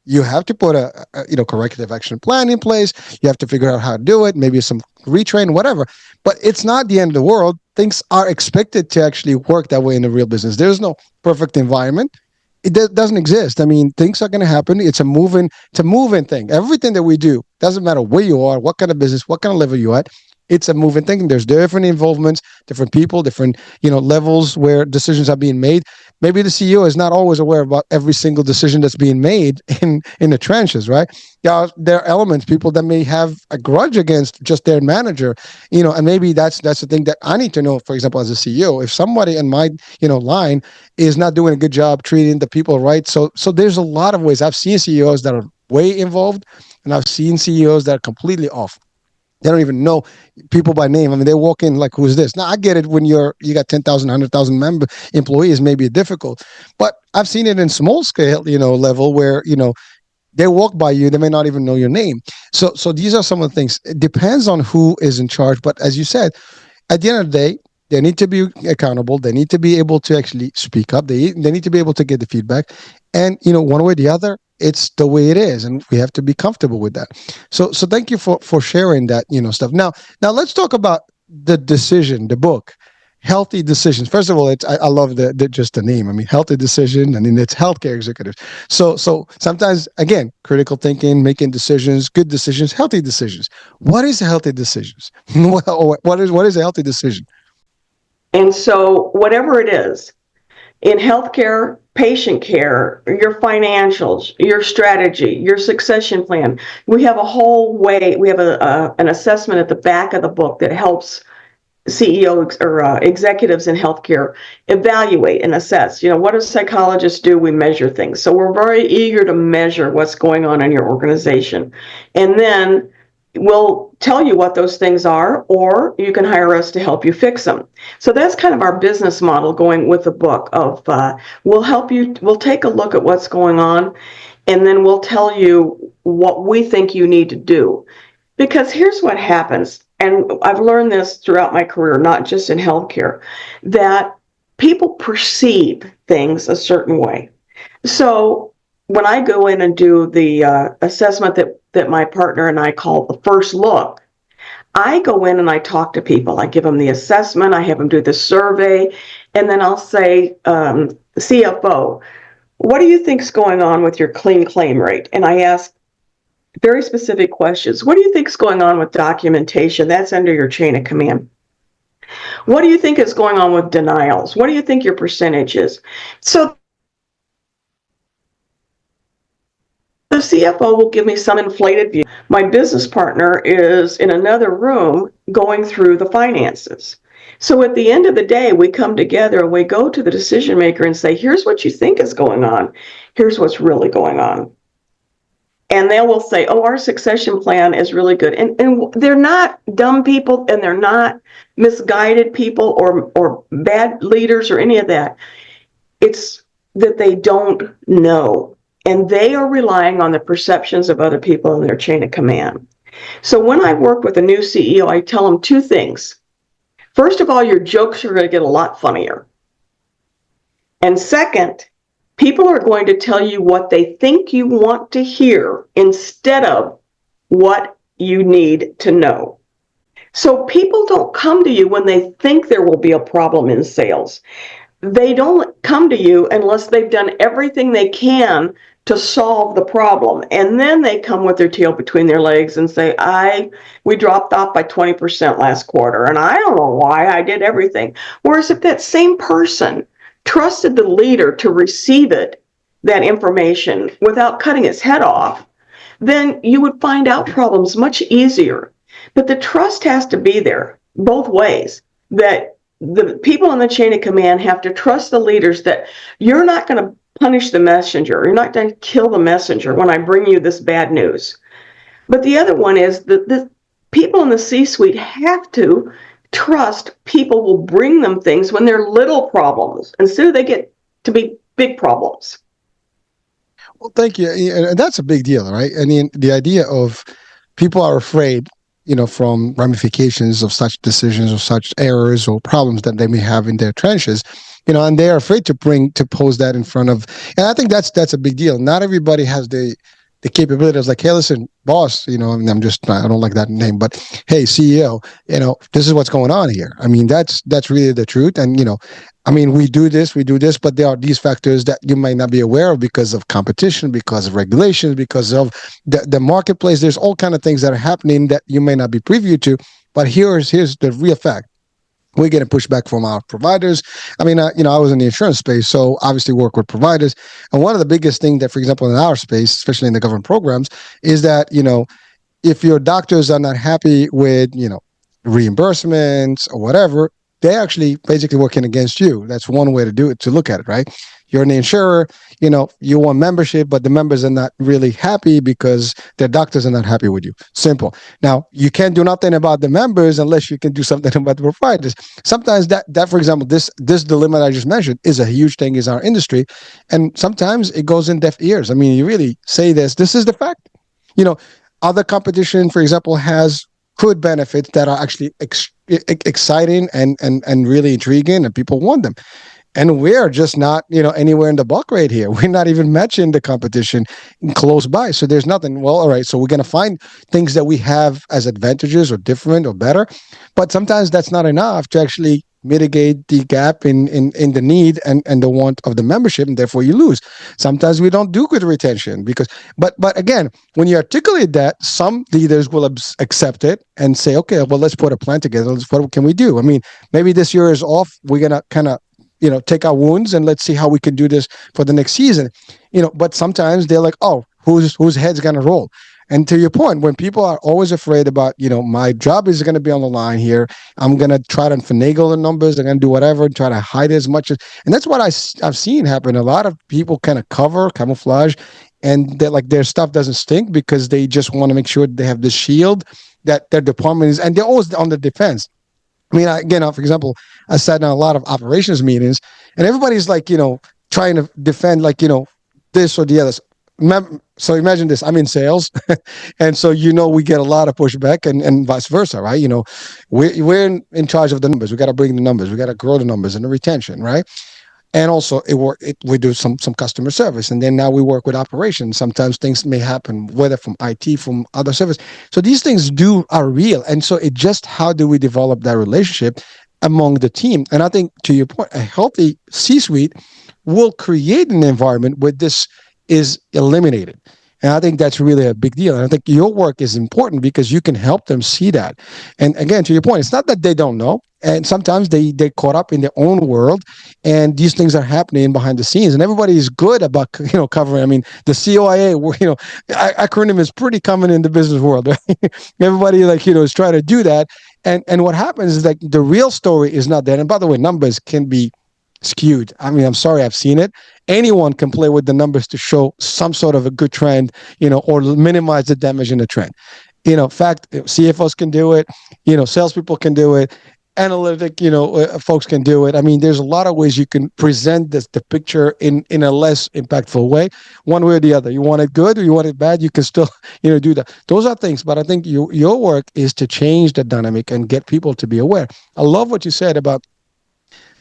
Speaker 1: you have to put a corrective action plan in place. You have to figure out how to do it. Maybe some retrain, whatever. But it's not the end of the world. Things are expected to actually work that way in the real business. There's no perfect environment. It doesn't exist. I mean, things are going to happen. It's a moving thing. Everything that we do doesn't matter where you are, what kind of business, what kind of level you're at. It's a moving thing. There's different involvements, different people, different levels where decisions are being made. Maybe the CEO is not always aware about every single decision that's being made in the trenches, right? Yeah, there are elements, people that may have a grudge against just their manager, and maybe that's the thing that I need to know. For example, as a CEO, if somebody in my line is not doing a good job treating the people right, so there's a lot of ways. I've seen CEOs that are way involved, and I've seen CEOs that are completely off. They don't even know people by name. I mean, they walk in like, "Who's this?" Now, I get it when you got 10,000, 100,000 member employees, maybe difficult, but I've seen it in small scale, level where they walk by you, they may not even know your name. So these are some of the things. It depends on who is in charge, but as you said, at the end of the day, they need to be accountable. They need to be able to actually speak up. They need to be able to get the feedback, and one way or the other, it's the way it is, and we have to be comfortable with that. So thank you for sharing that stuff. Now let's talk about the decision, the book. Healthy decisions. First of all, I love the just the name. I mean, healthy decision. I mean, it's healthcare executives. So sometimes, again, critical thinking, making decisions, good decisions, healthy decisions. What is a healthy decisions? What is a healthy decision?
Speaker 2: And so, whatever it is, in healthcare, patient care, your financials, your strategy, your succession plan, we have a whole way, we have an assessment at the back of the book that helps CEOs or executives in healthcare evaluate and assess. What do psychologists do? We measure things. So we're very eager to measure what's going on in your organization. And then we'll tell you what those things are, or you can hire us to help you fix them. So that's kind of our business model going with the book of we'll help you, we'll take a look at what's going on, and then we'll tell you what we think you need to do. Because here's what happens, and I've learned this throughout my career, not just in healthcare, that people perceive things a certain way. So when I go in and do the assessment that my partner and I call the first look, I go in and I talk to people. I give them the assessment, I have them do the survey, and then I'll say, CFO, what do you think's going on with your clean claim rate? And I ask very specific questions. What do you think is going on with documentation? That's under your chain of command. What do you think is going on with denials? What do you think your percentage is? So the CFO will give me some inflated view. My business partner is in another room going through the finances. So at the end of the day, we come together and we go to the decision maker and say, here's what you think is going on. Here's what's really going on. And they will say, oh, our succession plan is really good. And they're not dumb people, and they're not misguided people or bad leaders or any of that. It's that they don't know. And they are relying on the perceptions of other people in their chain of command. So when I work with a new CEO, I tell them two things. First of all, your jokes are going to get a lot funnier. And second, people are going to tell you what they think you want to hear instead of what you need to know. So people don't come to you when they think there will be a problem in sales. They don't come to you unless they've done everything they can to solve the problem. And then they come with their tail between their legs and say, we dropped off by 20% last quarter, and I don't know why, I did everything. Whereas if that same person trusted the leader to receive that information without cutting its head off, then you would find out problems much easier. But the trust has to be there both ways, that the people in the chain of command have to trust the leaders that you're not going to punish the messenger. You're not going to kill the messenger when I bring you this bad news. But the other one is that the people in the C-suite have to trust people will bring them things when they're little problems instead of they get to be big problems.
Speaker 1: Well, thank you. And that's a big deal, right? I mean, the idea of people are afraid, from ramifications of such decisions or such errors or problems that they may have in their trenches, and they are afraid to pose that in front of. And I think that's a big deal. Not everybody has the capability of like, hey, listen, boss, and I don't like that name, but hey, CEO, this is what's going on here. I mean, that's really the truth. And, I mean, we do this, but there are these factors that you might not be aware of because of competition, because of regulations, because of the marketplace. There's all kind of things that are happening that you may not be privy to. But here's the real fact. We're getting pushback from our providers. I mean, I was in the insurance space, so obviously work with providers. And one of the biggest things that, for example, in our space, especially in the government programs, is that, if your doctors are not happy with, reimbursements or whatever, they actually basically working against you. That's one way to do it, to look at it, right? You're an insurer, you want membership, but the members are not really happy because their doctors are not happy with you. Simple. Now, you can't do nothing about the members unless you can do something about the providers. Sometimes that for example, this dilemma that I just mentioned is a huge thing in our industry. And sometimes it goes in deaf ears. I mean, you really say this is the fact. You know, other competition, for example, has good benefits that are actually exciting and really intriguing, and people want them. And we're just not, anywhere in the bulk rate here. We're not even matching the competition close by. So there's nothing. Well, all right. So we're going to find things that we have as advantages or different or better. But sometimes that's not enough to actually mitigate the gap in the need and the want of the membership, and therefore you lose. Sometimes we don't do good retention but again, when you articulate that, some leaders will accept it and say, okay, well, let's put a plan together. What can we do? I mean, maybe this year is off. We're going to kind of take our wounds and let's see how we can do this for the next season. But sometimes they're like, oh, whose head's going to roll? And to your point, when people are always afraid about, my job is going to be on the line here, I'm going to try to finagle the numbers, I'm going to do whatever, try to hide as much as, and that's what I've seen happen. A lot of people kind of camouflage, and that like their stuff doesn't stink because they just want to make sure they have the shield that their department is, and they're always on the defense. I mean, again, for example, I sat in a lot of operations meetings, and everybody's like, trying to defend, like, this or the other. So imagine this: I'm in sales, and so we get a lot of pushback, and vice versa, right? We're in charge of the numbers. We got to bring the numbers. We got to grow the numbers and the retention, right? And also we do some customer service, and then now we work with operations. Sometimes things may happen, whether from IT, from other service. So these things are real, and so it just, how do we develop that relationship among the team? And I think, to your point, a healthy C-suite will create an environment where this is eliminated. And I think that's really a big deal. And I think your work is important because you can help them see that. And again, to your point, it's not that they don't know. And sometimes they caught up in their own world, and these things are happening behind the scenes. And everybody is good about covering. I mean, the COIA, acronym is pretty common in the business world. Right? Everybody is trying to do that. And what happens is that the real story is not that. And by the way, numbers can be skewed. I mean, I'm sorry, I've seen it. Anyone can play with the numbers to show some sort of a good trend, or minimize the damage in the trend. Fact, CFOs can do it. Salespeople can do it. Analytic, folks can do it. I mean, there's a lot of ways you can present the picture in a less impactful way, one way or the other. You want it good or you want it bad, you can still, do that. Those are things. But I think your work is to change the dynamic and get people to be aware. I love what you said about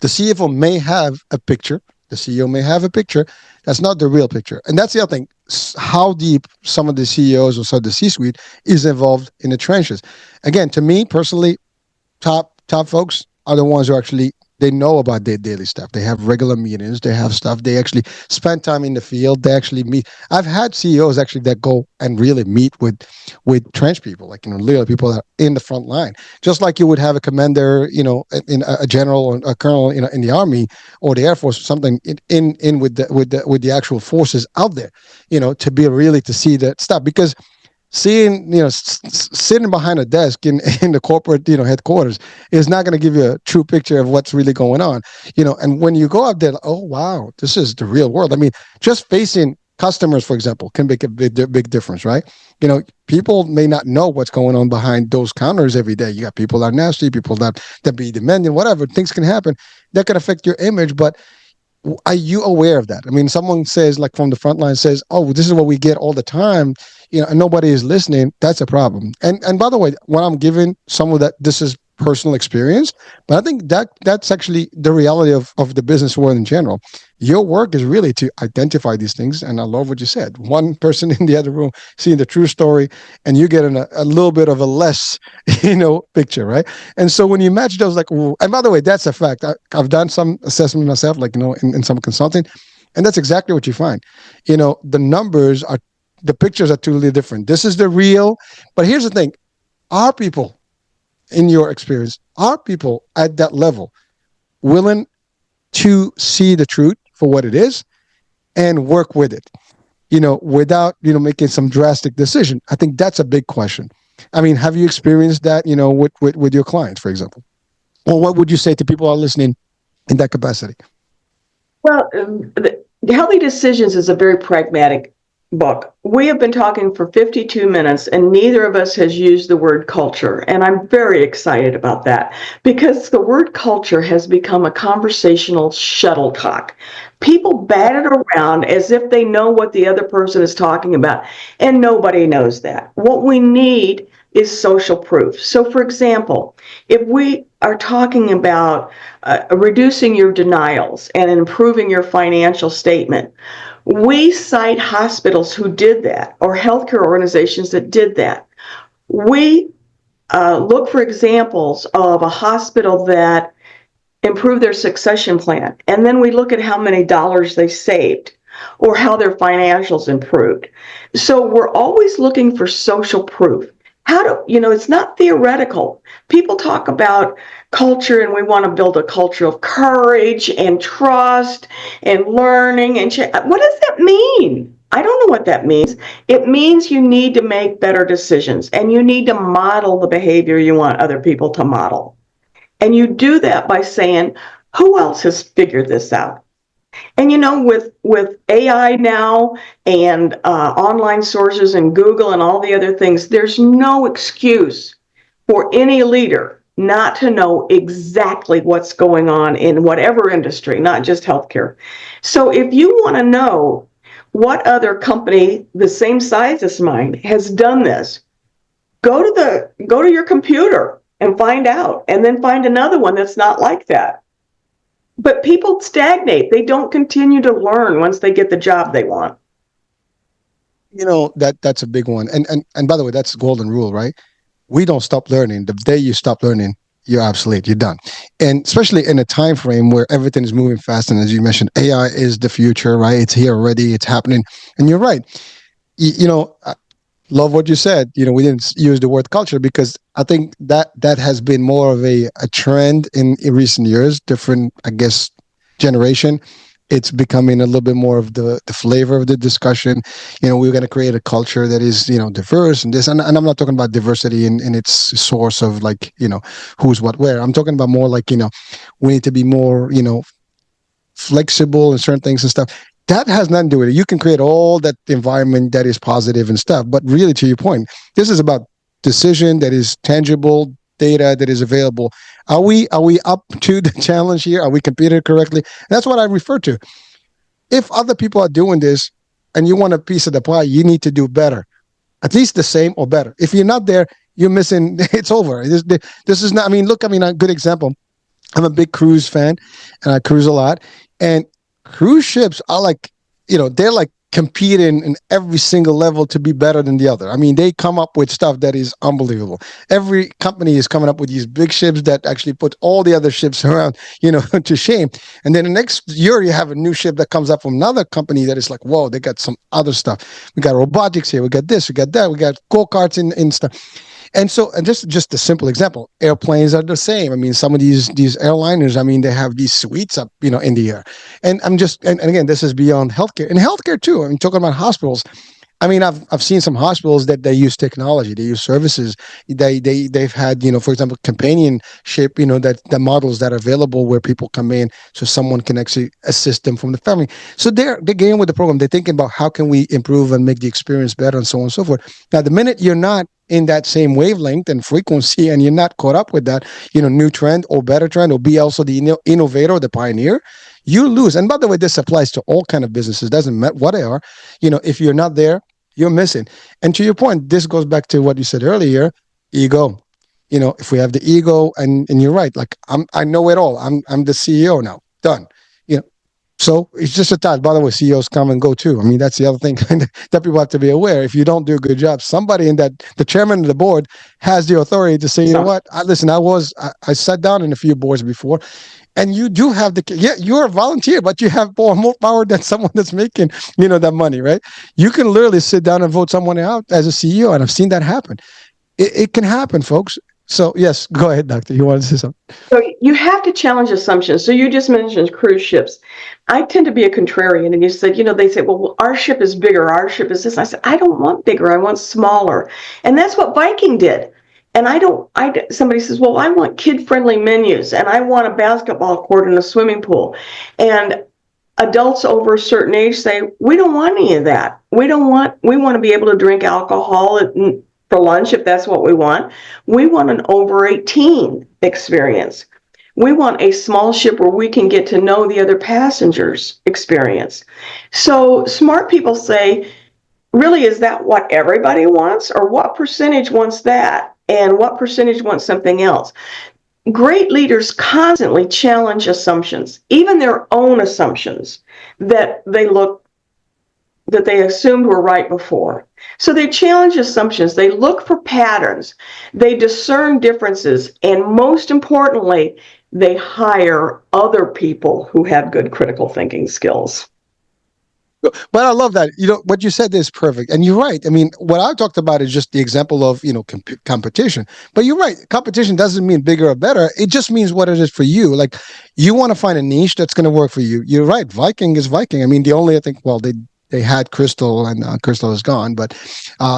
Speaker 1: the CFO may have a picture. The CEO may have a picture. That's not the real picture. And that's the other thing, how deep some of the CEOs or some of the C-suite is involved in the trenches. Again, to me personally, top folks are the ones who actually They know about their daily stuff. They have regular meetings. They have stuff. They actually spend time in the field. They actually meet. I've had CEOs actually that go and really meet with trench people, like literally people that are in the front line, just like you would have a commander, in a general or a colonel, in the army or the air force or something, in with the actual forces out there, to be really to see that stuff because seeing sitting behind a desk in the corporate headquarters is not going to give you a true picture of what's really going on. And when you go out there, oh wow, this is the real world. I mean, just facing customers, for example, can make a big difference, right? People may not know what's going on behind those counters every day. You got people that are nasty, people that be demanding, whatever. Things can happen that could affect your image, but are you aware of that? I mean, someone says, like from the front line, says, "Oh, this is what we get all the time," and nobody is listening. That's a problem. And by the way, when I'm giving some of that, this is personal experience, but I think that's actually the reality of the business world in general. Your work is really to identify these things, and I love what you said. One person in the other room seeing the true story, and you get a little bit of a less, picture, right? And so when you match those, like, ooh, and by the way, that's a fact. I've done some assessment myself, like in some consulting, and that's exactly what you find. The numbers are, the pictures are totally different. This is the real, but here's the thing: are people, in your experience, are people at that level willing to see the truth for what it is and work with it, without, making some drastic decision? I think that's a big question. I mean, have you experienced that, with your clients, for example? Or what would you say to people who are listening in that capacity?
Speaker 2: Well, Healthy Decisions is a very pragmatic book. We have been talking for 52 minutes and neither of us has used the word culture. And I'm very excited about that because the word culture has become a conversational shuttlecock. People bat it around as if they know what the other person is talking about, and nobody knows that. What we need is social proof. So, for example, if we are talking about reducing your denials and improving your financial statement, we cite hospitals who did that or healthcare organizations that did that. We look for examples of a hospital that improved their succession plan, and then we look at how many dollars they saved or how their financials improved. So we're always looking for social proof. It's not theoretical. People talk about culture and we want to build a culture of courage and trust and learning and what does that mean? I don't know what that means. It means you need to make better decisions and you need to model the behavior you want other people to model. And you do that by saying, who else has figured this out? And with AI now and online sources and Google and all the other things, there's no excuse for any leader not to know exactly what's going on in whatever industry, not just healthcare. So if you want to know what other company the same size as mine has done this, go to your computer and find out, and then find another one that's not like that. But people stagnate. They don't continue to learn once they get the job they want.
Speaker 1: That's a big one. And by the way, that's the golden rule, right? We don't stop learning. The day you stop learning, you're obsolete. You're done. And especially in a time frame where everything is moving fast, and as you mentioned, AI is the future, right? It's here already. It's happening. And you're right. I love what you said. We didn't use the word culture because I think that has been more of a trend in recent years. Different, I guess, generation. It's becoming a little bit more of the flavor of the discussion. We're going to create a culture that is, diverse and this, and I'm not talking about diversity in its source of like, who's what where. I'm talking about more like, we need to be more, flexible in certain things and stuff. That has nothing to do with it. You can create all that environment that is positive and stuff, but really, to your point, this is about decision that is tangible, data that is available. Are we up to the challenge here? Are we competing correctly? That's what I refer to. If other people are doing this and you want a piece of the pie, you need to do better, at least the same or better. If you're not there, you're missing. It's over. This is not. I mean, look. I mean, a good example. I'm a big cruise fan, and I cruise a lot. And cruise ships are like, they're like compete in every single level to be better than the other. I mean, they come up with stuff that is unbelievable. Every company is coming up with these big ships that actually put all the other ships around, to shame. And then the next year, you have a new ship that comes up from another company that is like, whoa, they got some other stuff. We got robotics here. We got this. We got that. We got go karts in stuff. And just a simple example, airplanes are the same. I mean, some of these airliners, I mean, they have these suites up, in the air. And again, this is beyond healthcare. And healthcare too. I mean, talking about hospitals. I mean, I've seen some hospitals that they use technology, they use services. They've had, for example, companionship, that the models that are available where people come in so someone can actually assist them from the family. So they're getting with the program. They're thinking about how can we improve and make the experience better and so on and so forth. Now, the minute you're not in that same wavelength and frequency and you're not caught up with that, new trend or better trend or be also the innovator, the pioneer, you lose. And by the way, this applies to all kind of businesses. Doesn't matter what they are. If you're not there, you're missing. And to your point, this goes back to what you said earlier, ego. If we have the ego, and you're right, like I know it all. I'm the CEO now. Done. You know, so it's just a thought. By the way, CEOs come and go too. I mean, that's the other thing that people have to be aware. If you don't do a good job, somebody in that the chairman of the board has the authority to say, you know
Speaker 2: So,
Speaker 1: what? Listen, I sat down in a few boards before, and you do have you're a volunteer, but you have more power than someone that's making that money, right? You can literally sit down and vote someone out as a CEO, and I've seen that happen. It can happen, folks. So yes, go ahead, doctor. You want to say something?
Speaker 2: so you have to challenge assumptions. So you just mentioned cruise ships. I tend to be a contrarian, and you said, they say, well, our ship is bigger, our ship is this. I said, I don't want bigger, I want smaller, and that's what Viking did. And I don't. Somebody says, well, I want kid-friendly menus, and I want a basketball court and a swimming pool, and adults over a certain age say, we don't want any of that. We want to be able to drink alcohol for lunch if that's what we want. We want an over 18 experience. We want a small ship where we can get to know the other passengers experience. So smart people say, really, is that what everybody wants? Or what percentage wants that? And what percentage wants something else? Great leaders constantly challenge assumptions, even their own assumptions that they assumed were right before. So they challenge assumptions, they look for patterns, they discern differences, and most importantly, they hire other people who have good critical thinking skills.
Speaker 1: But I love that. What you said is perfect, and you're right. I mean, what I talked about is just the example of competition. But you're right. Competition doesn't mean bigger or better. It just means what it is for you. Like you want to find a niche that's going to work for you. You're right. Viking is Viking. I mean, the only I think well they had Crystal, and Crystal is gone. But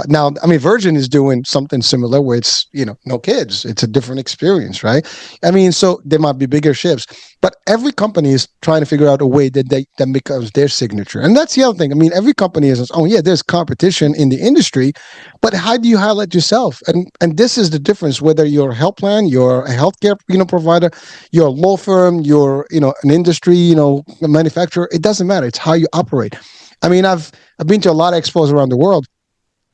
Speaker 1: now, I mean, Virgin is doing something similar where it's no kids. It's a different experience, right? I mean, so there might be bigger ships, but every company is trying to figure out a way that becomes their signature. And that's the other thing. I mean, every company is, oh yeah, there's competition in the industry, but how do you highlight yourself? And this is the difference. Whether you're a health plan, you're a healthcare provider, you're a law firm, you're an industry a manufacturer. It doesn't matter. It's how you operate. I mean, I've been to a lot of expos around the world.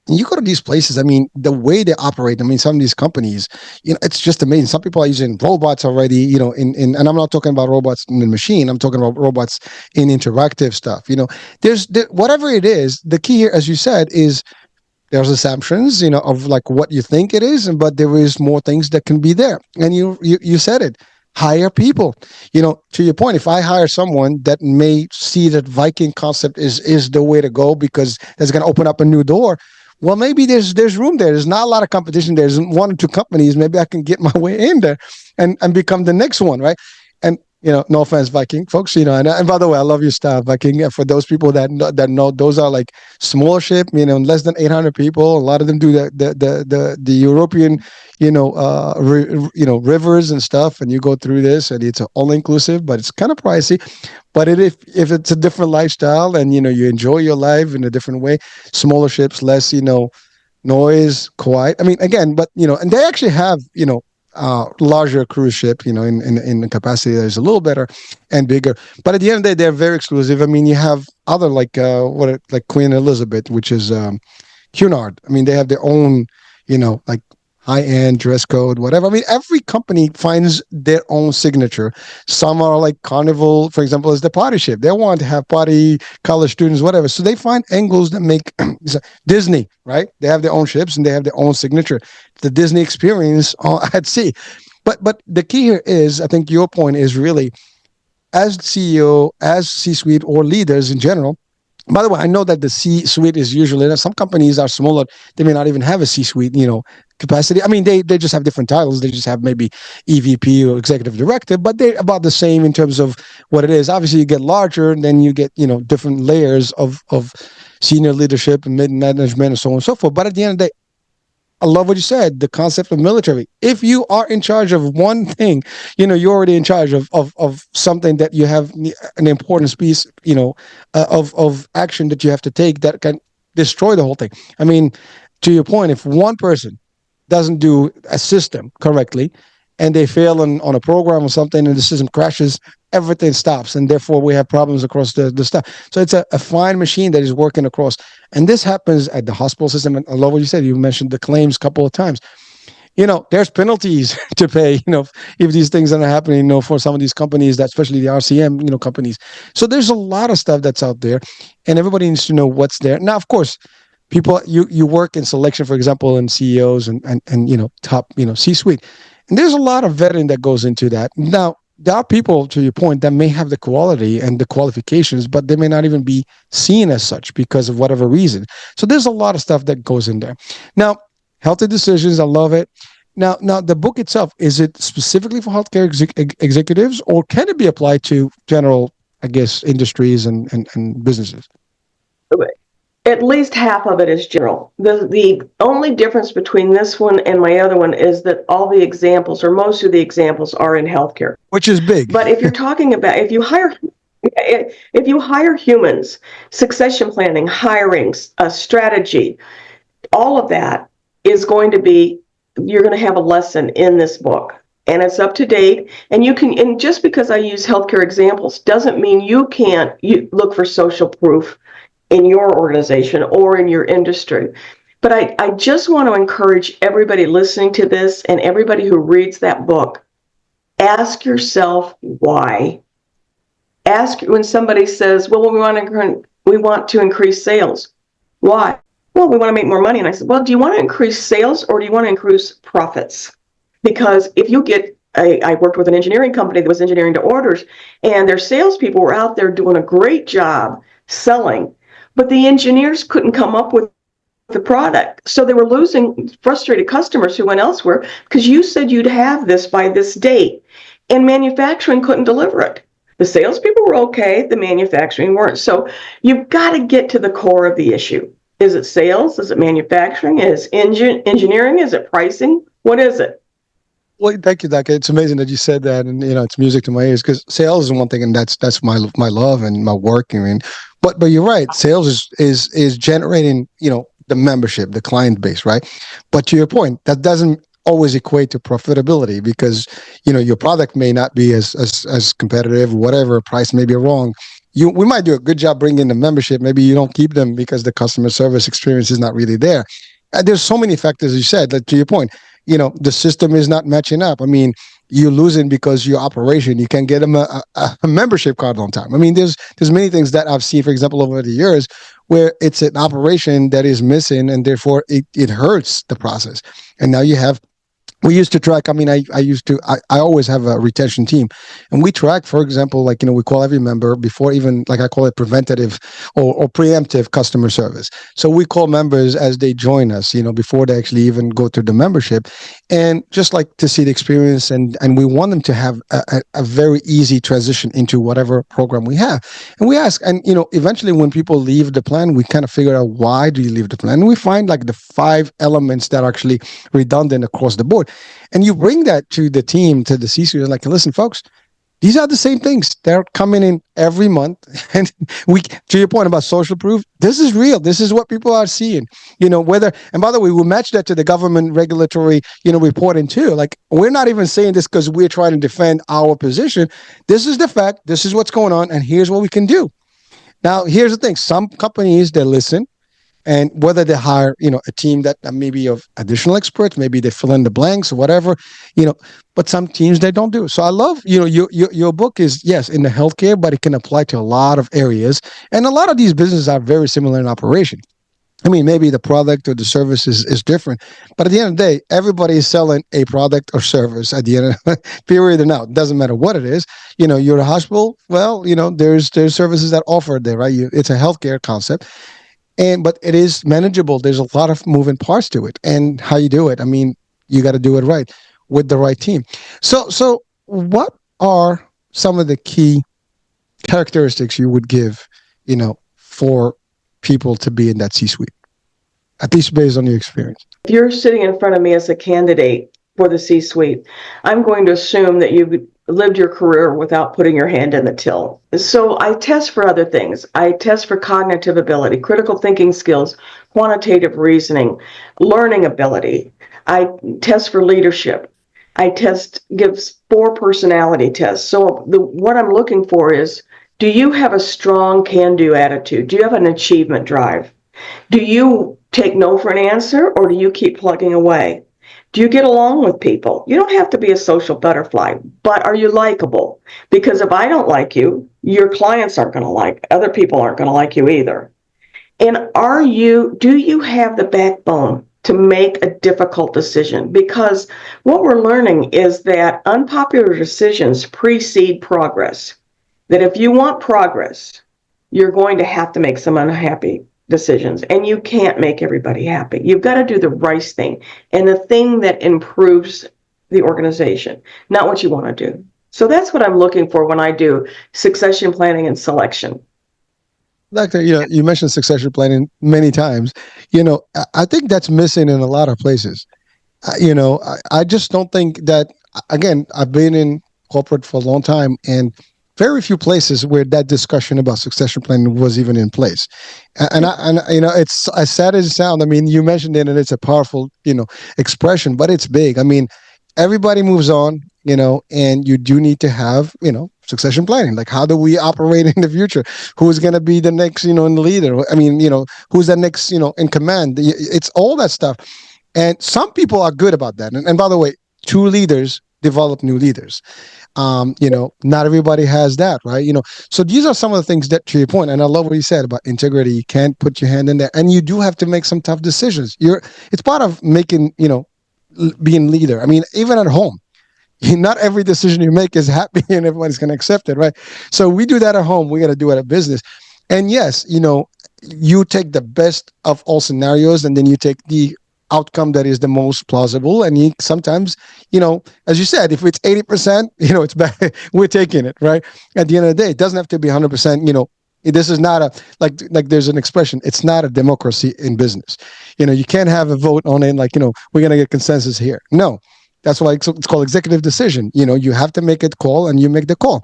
Speaker 1: And you go to these places, I mean, the way they operate, I mean, some of these companies, it's just amazing. Some people are using robots already, and I'm not talking about robots in the machine. I'm talking about robots in interactive stuff. Whatever it is, the key here, as you said, is there's assumptions, of like what you think it is, but there is more things that can be there. And you said it. Hire people. To your point, if I hire someone that may see that Viking concept is the way to go because that's going to open up a new door, well, maybe there's room there. There's not a lot of competition. There's one or two companies. Maybe I can get my way in there and become the next one, right? And no offense, Viking folks. And by the way, I love your style, Viking. For those people that know, those are like small ship. Less than 800 people. A lot of them do the European, rivers and stuff. And you go through this, and it's all inclusive, but it's kind of pricey. But if it's a different lifestyle, and you enjoy your life in a different way, smaller ships, less noise, quiet. I mean, again, but and they actually have larger cruise ship, in the capacity that is a little better and bigger. But at the end of the day, they're very exclusive. I mean, you have other like Queen Elizabeth, which is Cunard. I mean, they have their own, like high end dress code, whatever. I mean, every company finds their own signature. Some are like Carnival, for example, is the party ship. They want to have party college students, whatever. So they find angles that make Disney, right? They have their own ships and they have their own signature. The Disney experience at sea. But the key here is, I think your point is really, as CEO, as C-suite, or leaders in general. By the way, I know that the C-suite is usually, some companies are smaller. They may not even have a C-suite, capacity. I mean, they just have different titles. They just have maybe EVP or executive director, but they're about the same in terms of what it is. Obviously, you get larger, and then you get, different layers of senior leadership and mid management and so on and so forth. But at the end of the day, I love what you said. The concept of military. If you are in charge of one thing, you're already in charge of something that you have an important piece, of action that you have to take that can destroy the whole thing. I mean, to your point, if one person doesn't do a system correctly and they fail on a program or something and the system crashes, everything stops. And therefore we have problems across the stuff. So it's a fine machine that is working across. And this happens at the hospital system. And I love what you said. You mentioned the claims a couple of times. There's penalties to pay, if these things are not happening, for some of these companies, that especially the RCM, companies. So there's a lot of stuff that's out there and everybody needs to know what's there. Now, of course, people, you work in selection, for example, in CEOs and top, C-suite. And there's a lot of vetting that goes into that. Now, there are people, to your point, that may have the quality and the qualifications, but they may not even be seen as such because of whatever reason. So there's a lot of stuff that goes in there. Now, healthy decisions, I love it. Now, the book itself, is it specifically for healthcare executives, or can it be applied to general, I guess, industries and businesses?
Speaker 2: At least half of it is general. The only difference between this one and my other one is that all the examples, or most of the examples, are in healthcare.
Speaker 1: Which is big.
Speaker 2: But if you're talking about, if you hire humans, succession planning, hiring, strategy, all of that is going to be, you're going to have a lesson in this book. And it's up to date. And and just because I use healthcare examples doesn't mean you can't look for social proof in your organization or in your industry. But I just want to encourage everybody listening to this and everybody who reads that book, ask yourself why. Ask when somebody says, well, we want to increase sales. Why? Well, we want to make more money. And I said, well, do you want to increase sales or do you want to increase profits? Because if you get, I worked with an engineering company that was engineering to orders, and their salespeople were out there doing a great job selling, but the engineers couldn't come up with the product. So they were losing frustrated customers who went elsewhere because you said you'd have this by this date, and manufacturing couldn't deliver it. The salespeople were okay, the manufacturing weren't. So you've got to get to the core of the issue. Is it sales? Is it manufacturing? Is it engineering? Is it pricing? What is it?
Speaker 1: Well, thank you, Daka. It's amazing that you said that, and it's music to my ears because sales is one thing, and that's my love and my work. I mean, but you're right. Sales is generating the membership, the client base, right? But to your point, that doesn't always equate to profitability because your product may not be as competitive, whatever price may be wrong. We might do a good job bringing the membership. Maybe you don't keep them because the customer service experience is not really there. There's so many factors, you said, that to your point, the system is not matching up. I mean, you're losing because your operation, you can't get them a membership card on time. I mean, there's many things that I've seen, for example, over the years where it's an operation that is missing and therefore it hurts the process. And now we used to track. I mean, I always have a retention team, and we track, for example, like, we call every member before even, like I call it preventative or preemptive customer service. So we call members as they join us, before they actually even go through the membership, and just like to see the experience, and we want them to have a very easy transition into whatever program we have. And we ask, and eventually when people leave the plan, we kind of figure out why do you leave the plan, and we find like the 5 elements that are actually redundant across the board. And you bring that to the team, to the C-suite, like, listen, folks, these are the same things. They're coming in every month. And to your point about social proof, this is real. This is what people are seeing, and by the way, we match that to the government regulatory, reporting too. Like, we're not even saying this because we're trying to defend our position. This is the fact. This is what's going on. And here's what we can do. Now, here's the thing. Some companies, they listen. And whether they hire, a team that maybe of additional experts, maybe they fill in the blanks or whatever, you know, but some teams they don't do. So I love, your book is, yes, in the healthcare, but it can apply to a lot of areas. And a lot of these businesses are very similar in operation. I mean, maybe the product or the service is different, but at the end of the day, everybody is selling a product or service at the end of period or now. It doesn't matter what it is. You're a hospital. Well, there's services that offer there, right? It's a healthcare concept, but it is manageable. There's a lot of moving parts to it, and how you do it. I mean, you got to do it right with the right team. So what are some of the key characteristics you would give, for people to be in that C-suite, at least based on your experience?
Speaker 2: If you're sitting in front of me as a candidate for the C-suite, I'm going to assume that you've lived your career without putting your hand in the till. So I test for other things. I test for cognitive ability, critical thinking skills, quantitative reasoning, learning ability. I test for leadership. Gives 4 personality tests. So what I'm looking for is, do you have a strong can-do attitude? Do you have an achievement drive? Do you take no for an answer, or do you keep plugging away? Do you get along with people? You don't have to be a social butterfly, but are you likable? Because if I don't like you, your clients aren't going to like, other people aren't going to like you either. And do you have the backbone to make a difficult decision? Because what we're learning is that unpopular decisions precede progress. That if you want progress, you're going to have to make some unhappy decisions, and you can't make everybody happy. You've got to do the right thing and the thing that improves the organization, not what you want to do. So that's what I'm looking for when I do succession planning and selection.
Speaker 1: Doctor, you mentioned succession planning many times. I think that's missing in a lot of places. I just don't think that, again, I've been in corporate for a long time, and very few places where that discussion about succession planning was even in place. And it's as sad as it sounds. I mean, you mentioned it, and it's a powerful, expression, but it's big. I mean, everybody moves on, and you do need to have, succession planning. Like, how do we operate in the future? Who's going to be the next, in the leader? I mean, who's the next, in command? It's all that stuff. And some people are good about that. And by the way, true leaders develop new leaders. Not everybody has that, right? So these are some of the things that, to your point, and I love what you said about integrity. You can't put your hand in there, and you do have to make some tough decisions. It's part of making, being leader. I mean, even at home, not every decision you make is happy and everybody's going to accept it, right? So we do that at home. We got to do it at business. And yes, you take the best of all scenarios, and then you take the outcome that is the most plausible. And sometimes, as you said, if it's 80%, it's bad. We're taking it, right? At the end of the day, it doesn't have to be 100%. This is not a, like there's an expression. It's not a democracy in business. You can't have a vote on it. Like, we're going to get consensus here. No, that's why it's called executive decision. You have to make a call, and you make the call.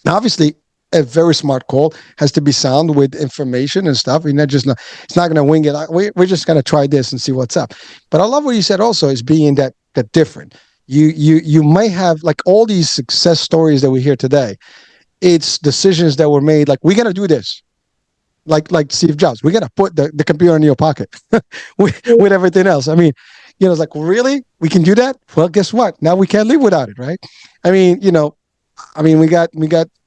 Speaker 1: Now, obviously, a very smart call has to be sound with information and stuff. It's not going to wing it. We're just going to try this and see what's up. But I love what you said also, is being that different. You might have, like, all these success stories that we hear today. It's decisions that were made, like, we're going to do this. Like Steve Jobs, we're going to put the computer in your pocket with everything else. I mean, it's like, really? We can do that? Well, guess what? Now we can't live without it, right? I mean, we got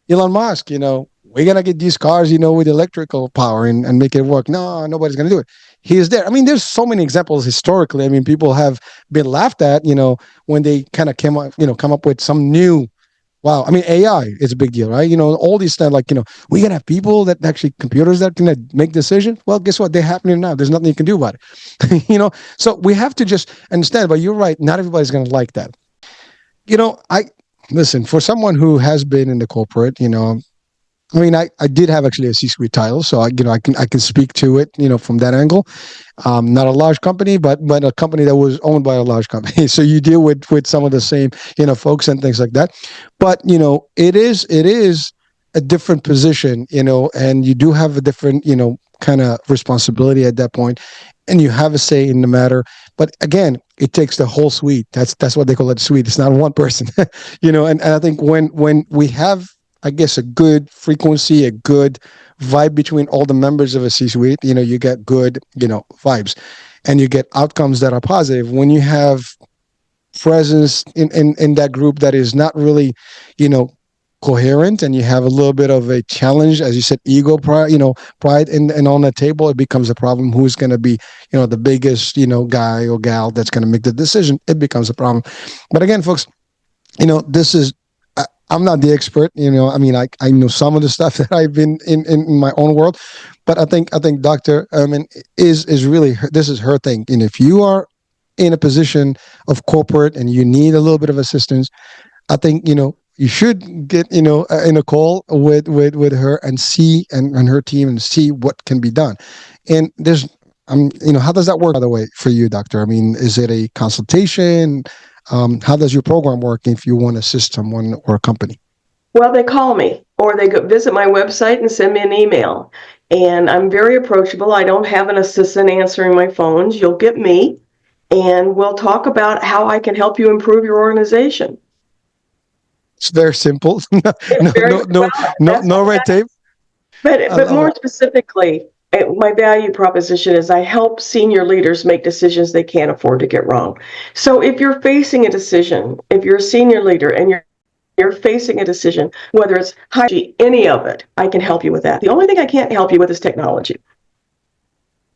Speaker 1: Elon Musk, we're going to get these cars, with electrical power and make it work. No, nobody's going to do it. He is there. I mean, there's so many examples historically. I mean, people have been laughed at, when they kind of come up with some new, wow. I mean, AI is a big deal, right? All these stuff, like, we're going to have people that actually, computers that can make decisions. Well, guess what? They're happening now. There's nothing you can do about it. So we have to just understand, but you're right. Not everybody's going to like that. Listen, for someone who has been in the corporate, I mean, I did have actually a C-suite title, so I can speak to it, from that angle. Not a large company, but a company that was owned by a large company. So you deal with some of the same, folks and things like that. But it is a different position, and you do have a different, kind of responsibility at that point, and you have a say in the matter. But again, it takes the whole suite. That's what they call it, suite. It's not one person, and I think when we have I guess, a good frequency, a good vibe between all the members of a C-suite, you get good, vibes, and you get outcomes that are positive. When you have presence in that group that is not really, you know, coherent, and you have a little bit of a challenge, as you said, ego, pride, pride and on the table, it becomes a problem. Who's going to be, the biggest, guy or gal that's going to make the decision? It becomes a problem. But again, folks, this is, I'm not the expert. I mean, I know some of the stuff that I've been in my own world, but I think Dr. Is really this is her thing. And if you are in a position of corporate and you need a little bit of assistance, I think you should get in a call with her and see and her team and see what can be done. And there's how does that work, by the way, for you, doctor? I mean, is it a consultation? How does your program work if you want to assist someone or a company?
Speaker 2: Well, they call me or they go visit my website and send me an email. And I'm very approachable. I don't have an assistant answering my phones. You'll get me, and we'll talk about how I can help you improve your organization.
Speaker 1: It's very simple.
Speaker 2: It's
Speaker 1: No,
Speaker 2: very
Speaker 1: no, no,
Speaker 2: well.
Speaker 1: no,
Speaker 2: That's
Speaker 1: no
Speaker 2: all
Speaker 1: red
Speaker 2: that.
Speaker 1: tape. I
Speaker 2: But
Speaker 1: love
Speaker 2: more
Speaker 1: it.
Speaker 2: specifically, my value proposition is I help senior leaders make decisions they can't afford to get wrong. So if you're facing a decision, if you're a senior leader and you're facing a decision, whether it's hierarchy, any of it, I can help you with that. The only thing I can't help you with is technology.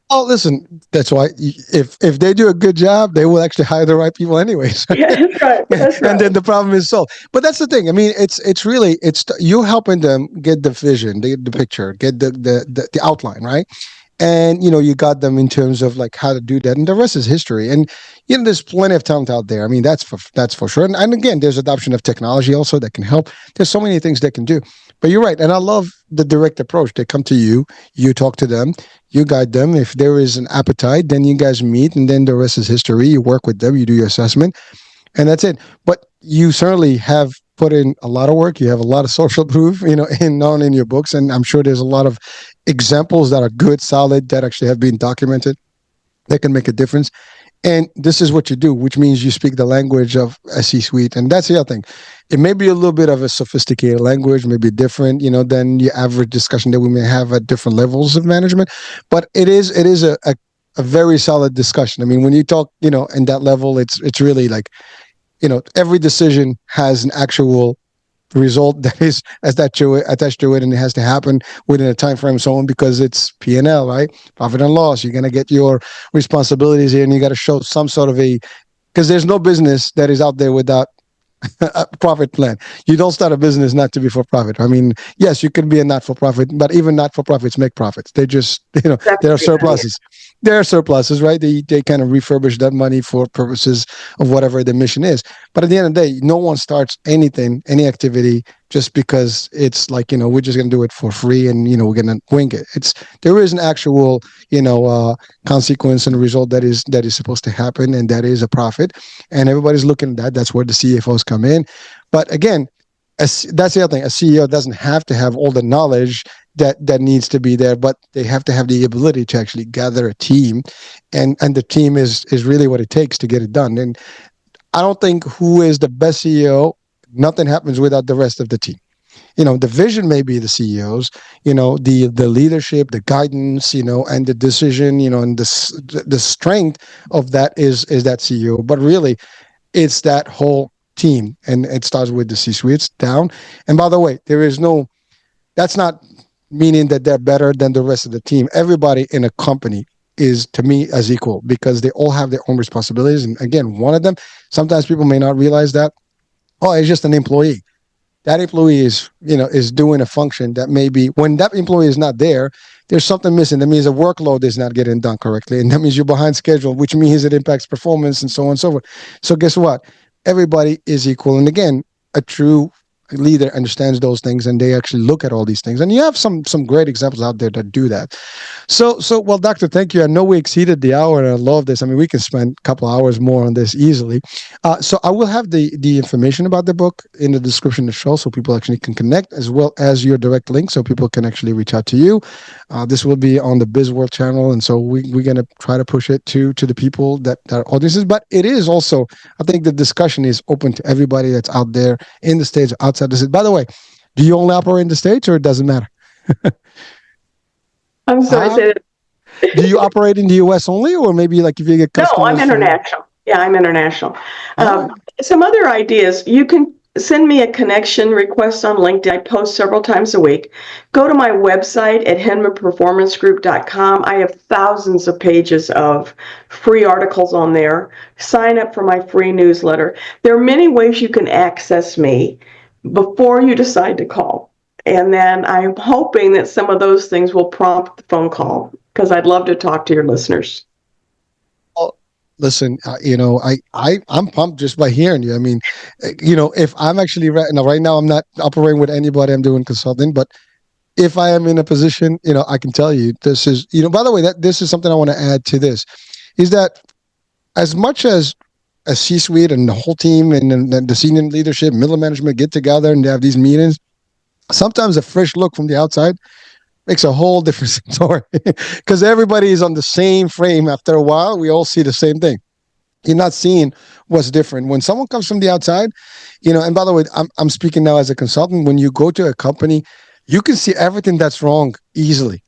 Speaker 1: Oh, listen, that's why if they do a good job, they will actually hire the right people anyways.
Speaker 2: Yeah, that's right. That's
Speaker 1: And then
Speaker 2: right.
Speaker 1: the problem is solved. But that's the thing. I mean, it's really it's you helping them get the vision, the picture, get the outline, right? And you got them in terms of like how to do that, and the rest is history. And there's plenty of talent out there. I mean, that's for sure. And again, there's adoption of technology also that can help. There's so many things they can do. But you're right, and I love the direct approach. They come to you, you talk to them, you guide them. If there is an appetite, then you guys meet, and then the rest is history. You work with them, you do your assessment, and that's it. But you certainly have put in a lot of work. You have a lot of social proof, in your books, and I'm sure there's a lot of examples that are good, solid, that actually have been documented that can make a difference. And this is what you do, which means you speak the language of a C-suite, and that's the other thing. It may be a little bit of a sophisticated language, maybe different, than your average discussion that we may have at different levels of management, but it is a very solid discussion. I mean, when you talk, in that level, it's really like every decision has an actual result that is attached to it, and it has to happen within a time frame, so on, because it's P&L, right? Profit and loss. You're going to get your responsibilities here, and you got to show some sort of a, because there's no business that is out there without a profit plan. You don't start a business not to be for profit. I mean, yes, you can be a not for profit, but even not for profits make profits. They just,
Speaker 2: That's
Speaker 1: there
Speaker 2: a
Speaker 1: are
Speaker 2: good idea.
Speaker 1: surpluses. There are surpluses, right? They kind of refurbish that money for purposes of whatever the mission is. But at the end of the day, no one starts anything, any activity, just because it's like, we're just going to do it for free, and, we're going to wing it. There is an actual, consequence and result that is supposed to happen, and that is a profit. And everybody's looking at that. That's where the CFOs come in. But again, that's the other thing. A CEO doesn't have to have all the knowledge that needs to be there, but they have to have the ability to actually gather a team, and the team is really what it takes to get it done. And I don't think who is the best CEO. Nothing happens without the rest of the team. The vision may be the CEOs, the leadership, the guidance, and the decision, and the strength of that is that CEO. But really, it's that whole team, and it starts with the C-suites down. And by the way, that's not meaning that they're better than the rest of the team. Everybody in a company is, to me, as equal, because they all have their own responsibilities. And again, one of them, sometimes people may not realize that, oh, it's just an employee. That employee is doing a function that maybe when that employee is not there, there's something missing. That means the workload is not getting done correctly, and that means you're behind schedule, which means it impacts performance, and so on and so forth. So guess what? Everybody is equal. And again, a true leader understands those things, and they actually look at all these things. And you have some great examples out there that do that. So well, doctor, thank you. I know we exceeded the hour, and I love this. I mean, we can spend a couple hours more on this easily. So I will have the information about the book in the description of the show, so people actually can connect, as well as your direct link, so people can actually reach out to you. This will be on the Biz World channel, and so we're gonna try to push it to the people that are audiences. But it is also, I think, the discussion is open to everybody that's out there in the States, outside the state. By the way, Do you only operate in the States, or it doesn't matter?
Speaker 2: I'm sorry,
Speaker 1: Huh?
Speaker 2: say that.
Speaker 1: Do you operate in the U.S. only, or maybe like if you get
Speaker 2: No, I'm
Speaker 1: customers from?
Speaker 2: international. Yeah, I'm international.
Speaker 1: Oh,
Speaker 2: Some other ideas. You can send me a connection request on LinkedIn. I post several times a week. Go to my website at henmanperformancegroup.com. I have thousands of pages of free articles on there. Sign up for my free newsletter. There are many ways you can access me before you decide to call. And then I'm hoping that some of those things will prompt the phone call because I'd love to talk to your listeners.
Speaker 1: well, listen, I'm pumped just by hearing you. I mean, if I'm actually right now, I'm not operating with anybody. I'm doing consulting, but if I am in a position, I can tell you this is, by the way, that this is something I want to add to this is that as much as a C-suite and the whole team and the senior leadership, middle management get together and they have these meetings, sometimes a fresh look from the outside makes a whole different story because everybody is on the same frame. After a while, we all see the same thing. You're not seeing what's different when someone comes from the outside. And by the way, I'm speaking now as a consultant. When you go to a company, you can see everything that's wrong easily.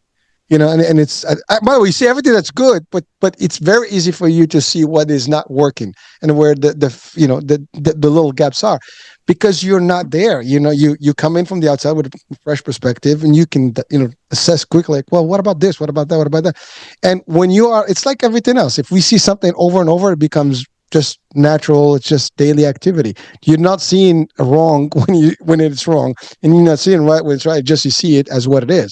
Speaker 1: And it's by the way, you see everything that's good, but it's very easy for you to see what is not working and where the little gaps are, because you're not there. You come in from the outside with a fresh perspective, and you can assess quickly, like, well, what about this, what about that, what about that. And when you are, it's like everything else. If we see something over and over, it becomes just natural. It's just daily activity. You're not seeing wrong when it's wrong, and you're not seeing right when it's right. Just you see it as what it is.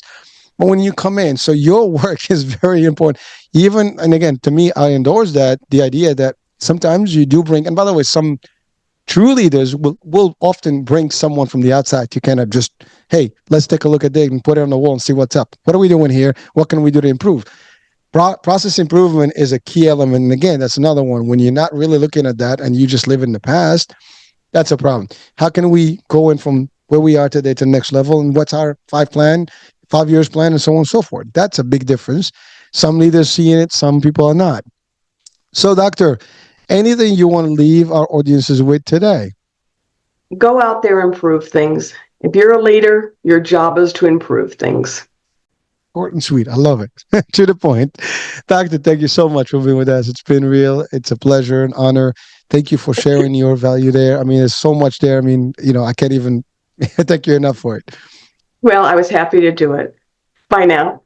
Speaker 1: But when you come in, so your work is very important. Even, and again, to me, I endorse that, the idea that sometimes you do bring, and by the way, some true leaders will often bring someone from the outside to kind of just, hey, let's take a look at it and put it on the wall and see what's up. What are we doing here? What can we do to improve? Process improvement is a key element. And again, that's another one. When you're not really looking at that and you just live in the past, that's a problem. How can we go in from where we are today to the next level? And what's our 5 years plan, and so on and so forth? That's a big difference. Some leaders see it, some people are not. So, Doctor, anything you want to leave our audiences with today?
Speaker 2: Go out there and improve things. If you're a leader, your job is to improve things.
Speaker 1: Short and sweet. I love it. To the point. Doctor, thank you so much for being with us. It's been real. It's a pleasure and honor. Thank you for sharing your value there. I mean, there's so much there. I mean, I can't even thank you enough for it.
Speaker 2: Well, I was happy to do it. Bye now.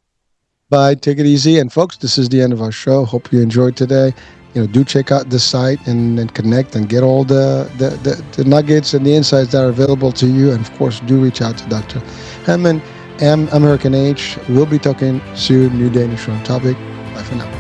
Speaker 1: Bye. Take it easy. And folks, this is the end of our show. Hope you enjoyed today. Do check out the site and connect and get all the nuggets and the insights that are available to you. And of course, do reach out to Dr. Henman, American Age. We'll be talking soon. New Danish Room topic. Bye for now.